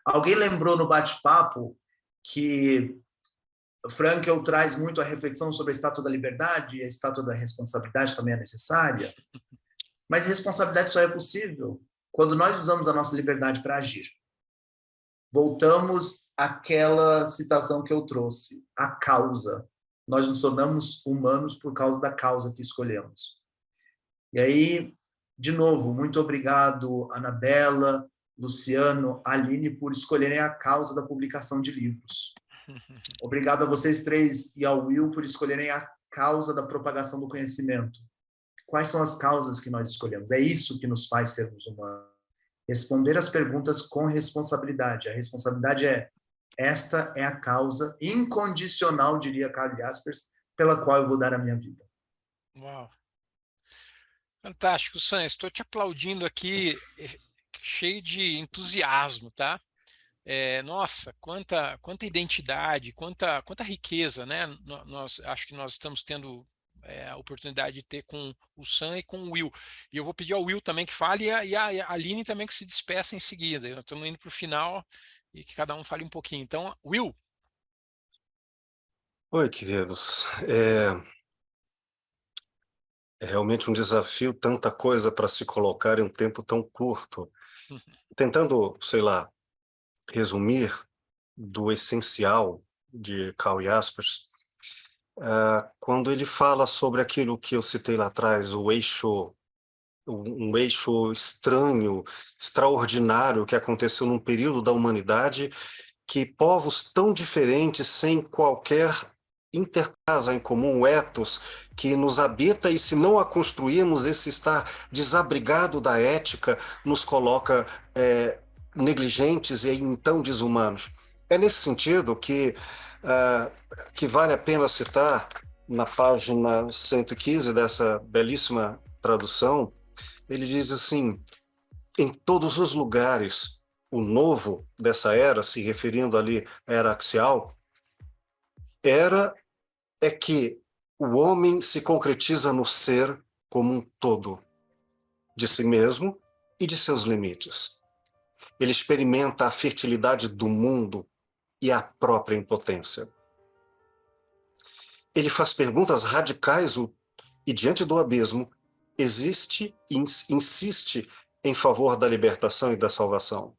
S5: Alguém lembrou no bate-papo que Frankl traz muito a reflexão sobre a estátua da liberdade, e a estátua da responsabilidade também é necessária, mas responsabilidade só é possível quando nós usamos a nossa liberdade para agir. Voltamos àquela citação que eu trouxe, a causa. Nós nos tornamos humanos por causa da causa que escolhemos. E aí, de novo, muito obrigado, Anabela, Luciano, Aline, por escolherem a causa da publicação de livros. Obrigado a vocês três e ao Will por escolherem a causa da propagação do conhecimento. Quais são as causas que nós escolhemos? É isso que nos faz sermos humanos. Responder as perguntas com responsabilidade. A responsabilidade esta é a causa incondicional, diria Karl Jaspers, pela qual eu vou dar a minha vida.
S2: Uau! Fantástico, Sam. Estou te aplaudindo aqui cheio de entusiasmo, tá? Nossa, quanta identidade, quanta riqueza, né? Acho que nós estamos tendo a oportunidade de ter com o Sam e com o Will. E eu vou pedir ao Will também que fale e a Aline também que se despeça em seguida. Nós estamos indo para o final e que cada um fale um pouquinho. Então, Will.
S4: Oi, queridos. É realmente um desafio, tanta coisa para se colocar em um tempo tão curto. Tentando, sei lá, resumir do essencial de Karl Jaspers, quando ele fala sobre aquilo que eu citei lá atrás, um eixo estranho, extraordinário que aconteceu num período da humanidade que povos tão diferentes, sem qualquer intercasa em comum, um ethos que nos habita, e se não a construirmos, esse estar desabrigado da ética nos coloca negligentes e então desumanos. É nesse sentido que vale a pena citar, na página 115 dessa belíssima tradução, ele diz assim: em todos os lugares, o novo dessa era, se referindo ali à era axial, é que o homem se concretiza no ser como um todo, de si mesmo e de seus limites. Ele experimenta a fertilidade do mundo e a própria impotência. Ele faz perguntas radicais e, diante do abismo, insiste em favor da libertação e da salvação.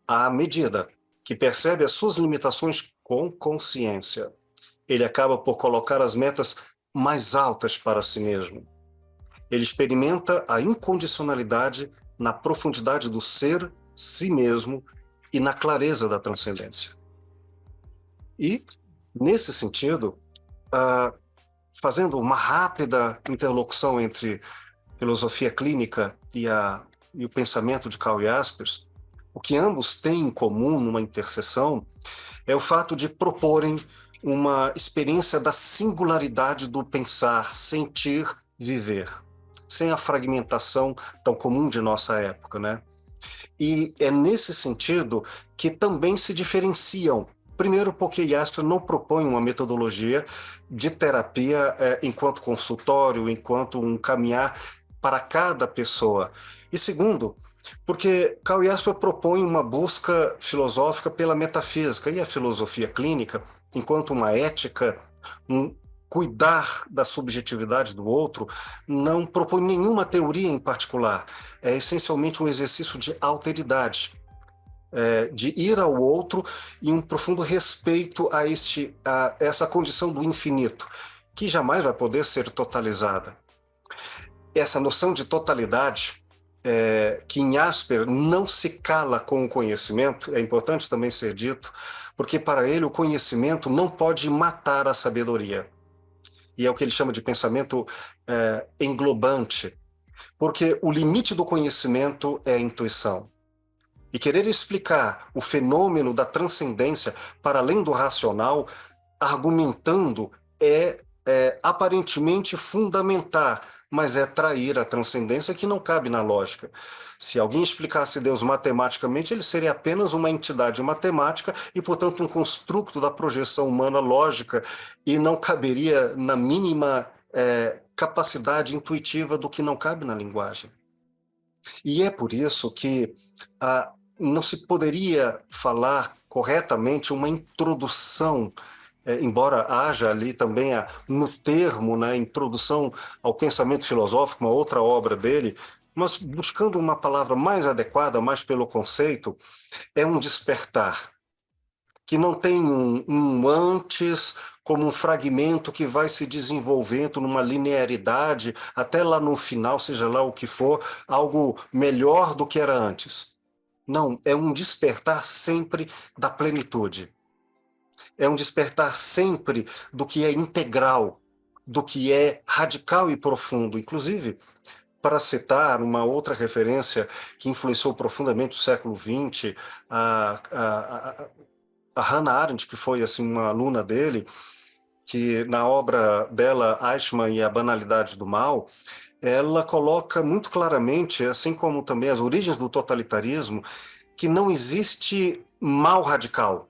S4: À medida que percebe as suas limitações com consciência, ele acaba por colocar as metas mais altas para si mesmo. Ele experimenta a incondicionalidade na profundidade do ser, si mesmo, e na clareza da transcendência. E, nesse sentido, fazendo uma rápida interlocução entre filosofia clínica e o pensamento de Karl Jaspers, o que ambos têm em comum numa interseção é o fato de proporem uma experiência da singularidade do pensar, sentir, viver, sem a fragmentação tão comum de nossa época, né? E é nesse sentido que também se diferenciam. Primeiro, porque Jaspers não propõe uma metodologia de terapia enquanto consultório, enquanto um caminhar para cada pessoa. E segundo, porque Karl Jaspers propõe uma busca filosófica pela metafísica, e a filosofia clínica, enquanto uma ética, um cuidar da subjetividade do outro, não propõe nenhuma teoria em particular. É essencialmente um exercício de alteridade, de ir ao outro e um profundo respeito a essa condição do infinito, que jamais vai poder ser totalizada. Essa noção de totalidade, que em Jaspers não se cala com o conhecimento, é importante também ser dito, porque para ele o conhecimento não pode matar a sabedoria. E é o que ele chama de pensamento englobante, porque o limite do conhecimento é a intuição. E querer explicar o fenômeno da transcendência para além do racional, argumentando, aparentemente fundamentar, mas é trair a transcendência que não cabe na lógica. Se alguém explicasse Deus matematicamente, ele seria apenas uma entidade matemática e, portanto, um construto da projeção humana lógica, e não caberia na mínima capacidade intuitiva do que não cabe na linguagem. E é por isso que não se poderia falar corretamente uma introdução, embora haja ali também no termo, né, introdução ao pensamento filosófico, uma outra obra dele, mas buscando uma palavra mais adequada, mais pelo conceito, é um despertar, que não tem um antes como um fragmento que vai se desenvolvendo numa linearidade, até lá no final, seja lá o que for, algo melhor do que era antes. Não, é um despertar sempre da plenitude. É um despertar sempre do que é integral, do que é radical e profundo. Inclusive, para citar uma outra referência que influenciou profundamente o século XX, a Hannah Arendt, que foi assim, uma aluna dele, que na obra dela, Eichmann e a Banalidade do Mal, ela coloca muito claramente, assim como também as origens do totalitarismo, que não existe mal radical.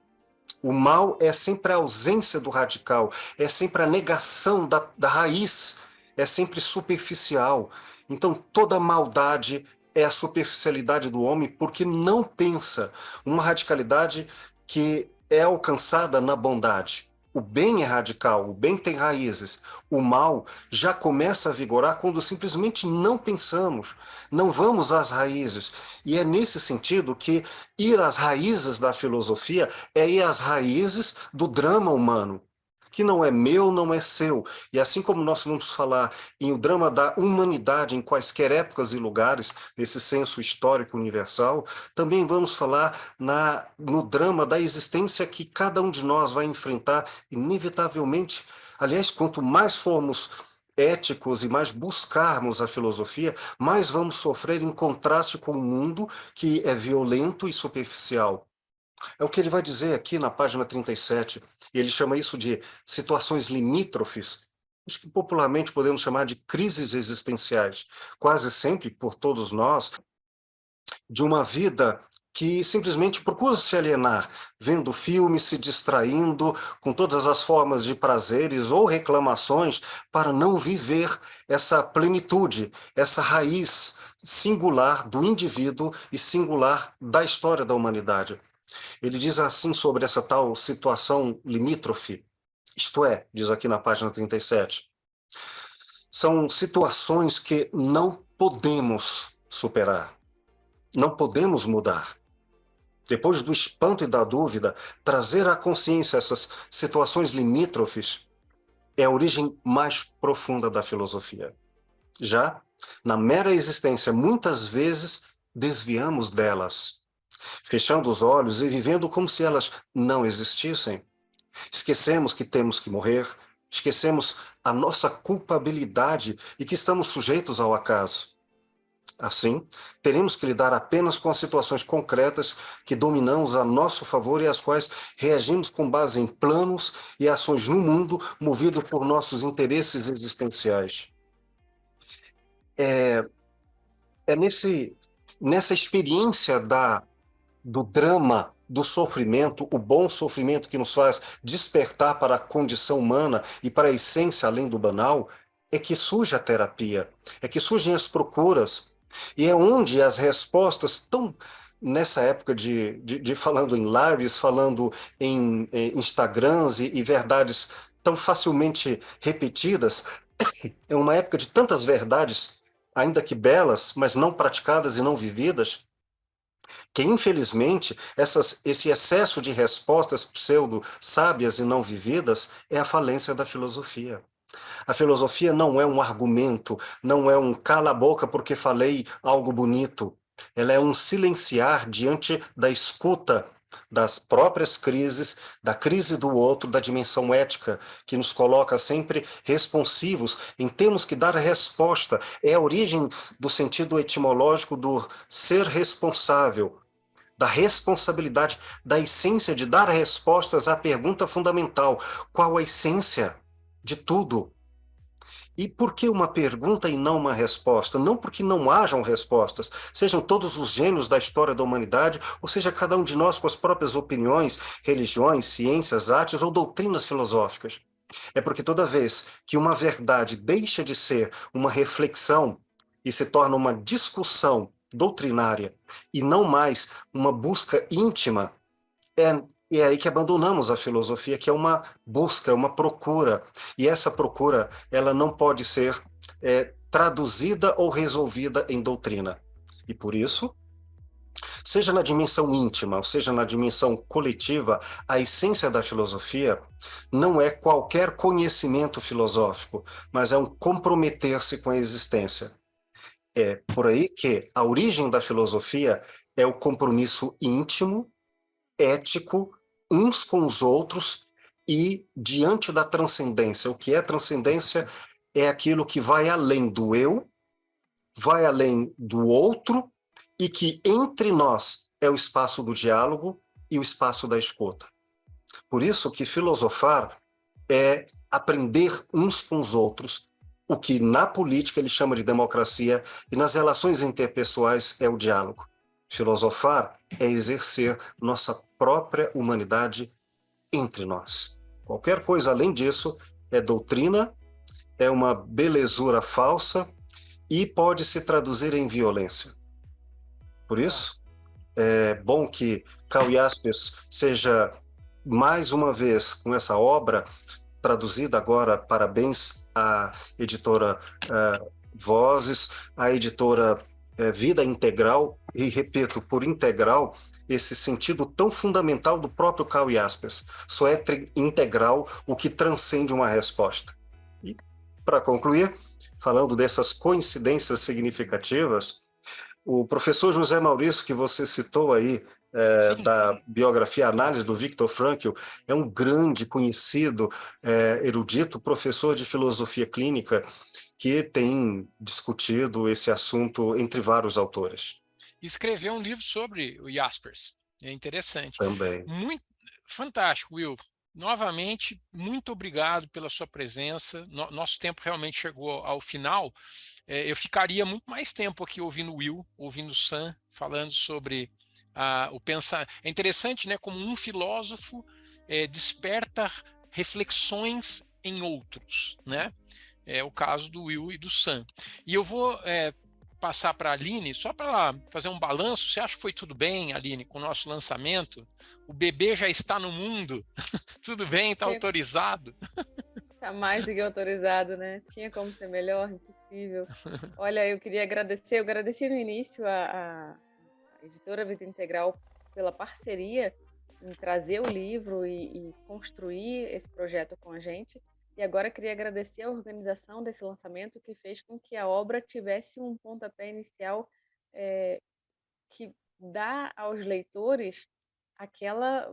S4: O mal é sempre a ausência do radical, é sempre a negação da raiz, é sempre superficial. Então, toda maldade é a superficialidade do homem porque não pensa uma radicalidade que é alcançada na bondade. O bem é radical, o bem tem raízes. O mal já começa a vigorar quando simplesmente não pensamos, não vamos às raízes. E é nesse sentido que ir às raízes da filosofia é ir às raízes do drama humano, que não é meu, não é seu. E assim como nós vamos falar em o drama da humanidade em quaisquer épocas e lugares, nesse senso histórico universal, também vamos falar no drama da existência que cada um de nós vai enfrentar inevitavelmente. Aliás, quanto mais formos éticos e mais buscarmos a filosofia, mais vamos sofrer em contraste com o mundo que é violento e superficial. É o que ele vai dizer aqui na página 37. E ele chama isso de situações limítrofes, acho que popularmente podemos chamar de crises existenciais, quase sempre por todos nós, de uma vida que simplesmente procura se alienar, vendo filmes, se distraindo com todas as formas de prazeres ou reclamações para não viver essa plenitude, essa raiz singular do indivíduo e singular da história da humanidade. Ele diz assim sobre essa tal situação limítrofe, isto é, diz aqui na página 37, são situações que não podemos superar, não podemos mudar. Depois do espanto e da dúvida, trazer à consciência essas situações limítrofes é a origem mais profunda da filosofia. Já na mera existência, muitas vezes desviamos delas, fechando os olhos e vivendo como se elas não existissem. Esquecemos que temos que morrer, esquecemos a nossa culpabilidade e que estamos sujeitos ao acaso. Assim, teremos que lidar apenas com as situações concretas que dominamos a nosso favor e às quais reagimos com base em planos e ações no mundo movidos por nossos interesses existenciais. É nessa experiência do drama, do sofrimento, o bom sofrimento que nos faz despertar para a condição humana e para a essência além do banal, é que surge a terapia, é que surgem as procuras, e é onde as respostas estão, nessa época de falando em lives, falando em Instagrams e verdades tão facilmente repetidas, é uma época de tantas verdades, ainda que belas, mas não praticadas e não vividas, que, infelizmente, esse excesso de respostas pseudo-sábias e não vividas é a falência da filosofia. A filosofia não é um argumento, não é um cala-a-boca porque falei algo bonito. Ela é um silenciar diante da escuta das próprias crises, da crise do outro, da dimensão ética, que nos coloca sempre responsivos em termos que dar resposta. É a origem do sentido etimológico do ser responsável, da responsabilidade, da essência de dar respostas à pergunta fundamental: qual a essência de tudo? E por que uma pergunta e não uma resposta? Não porque não hajam respostas, sejam todos os gênios da história da humanidade, ou seja, cada um de nós com as próprias opiniões, religiões, ciências, artes ou doutrinas filosóficas. É porque toda vez que uma verdade deixa de ser uma reflexão e se torna uma discussão doutrinária e não mais uma busca íntima, é aí que abandonamos a filosofia, que é uma busca, é uma procura. E essa procura, ela não pode ser traduzida ou resolvida em doutrina. E por isso, seja na dimensão íntima, ou seja na dimensão coletiva, a essência da filosofia não é qualquer conhecimento filosófico, mas é um comprometer-se com a existência. É por aí que a origem da filosofia é o compromisso íntimo, ético, uns com os outros e diante da transcendência. O que é transcendência? É aquilo que vai além do eu, vai além do outro e que entre nós é o espaço do diálogo e o espaço da escuta. Por isso que filosofar é aprender uns com os outros, o que na política ele chama de democracia e nas relações interpessoais é o diálogo. Filosofar é exercer nossa própria humanidade entre nós. Qualquer coisa além disso é doutrina, é uma belezura falsa e pode se traduzir em violência. Por isso, é bom que Karl Jaspers seja, mais uma vez, com essa obra traduzida agora, parabéns à editora Vozes, à editora Vida Integral, e repito, por integral, esse sentido tão fundamental do próprio Karl Jaspers. Só é integral o que transcende uma resposta. E, para concluir, falando dessas coincidências significativas, o professor José Maurício, que você citou aí, da biografia Análise do Viktor Frankl, é um grande, conhecido, erudito, professor de filosofia clínica, que tem discutido esse assunto entre vários autores.
S2: Escreveu um livro sobre o Jaspers. É interessante.
S4: Também.
S2: Muito fantástico, Will. Novamente, muito obrigado pela sua presença. Nosso tempo realmente chegou ao final. Eu ficaria muito mais tempo aqui ouvindo o Will, ouvindo o Sam, falando sobre o pensar. É interessante, né, como um filósofo desperta reflexões em outros, né? É o caso do Will e do Sam. E eu vou passar para a Aline, só para ela fazer um balanço. Você acha que foi tudo bem, Aline, com o nosso lançamento? O bebê já está no mundo? Tudo bem? Está autorizado?
S3: Está mais do que autorizado, né? Tinha como ser melhor? Impossível. Olha, eu queria agradecer, eu agradeci no início a editora Vida Integral pela parceria em trazer o livro e construir esse projeto com a gente. E agora queria agradecer a organização desse lançamento, que fez com que a obra tivesse um pontapé inicial que dá aos leitores aquela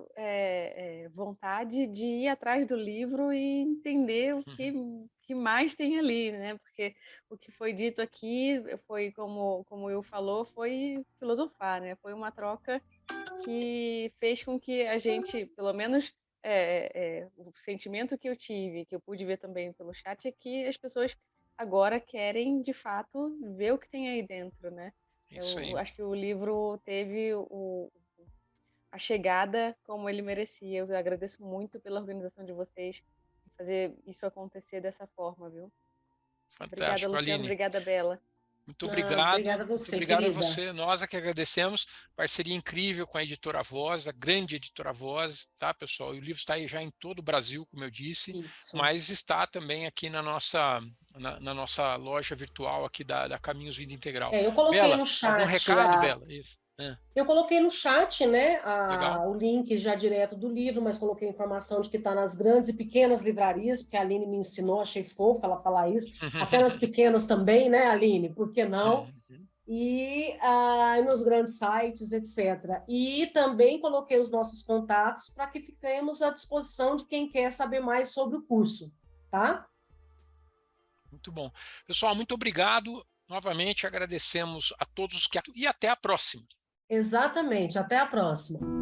S3: vontade de ir atrás do livro e entender o que mais tem ali, né? Porque o que foi dito aqui foi, como o Will falou, foi filosofar, né? Foi uma troca que fez com que a gente, pelo menos o sentimento que eu tive, que eu pude ver também pelo chat, é que as pessoas agora querem, de fato, ver o que tem aí dentro, né? Eu acho que o livro teve a chegada como ele merecia. Eu agradeço muito pela organização de vocês, fazer isso acontecer dessa forma, viu?
S2: Fantástico,
S3: obrigada, Luciano.
S2: Aline.
S3: Obrigada, Bela.
S2: Muito obrigado.
S1: Obrigada a você,
S2: muito obrigado
S1: querida.
S2: a você. Nós é que agradecemos. Parceria incrível com a editora Voz, a grande editora Voz, tá, pessoal? E o livro está aí já em todo o Brasil, como eu disse, mas está também aqui na nossa loja virtual aqui da Caminhos Vida Integral.
S1: Eu coloquei
S2: Bela,
S1: no chat.
S2: algum recado, Bela? Isso.
S1: Eu coloquei no chat, né,
S2: Legal.
S1: o link já direto do livro, mas coloquei a informação de que está nas grandes e pequenas livrarias, porque a Aline me ensinou, achei fofa ela falar isso. Até nas pequenas também, né, Aline? Por que não? E nos grandes sites, etc. E também coloquei os nossos contatos para que fiquemos à disposição de quem quer saber mais sobre o curso, tá?
S2: Muito bom. Pessoal, muito obrigado. Novamente agradecemos a todos e até a próxima.
S1: Exatamente. Até a próxima.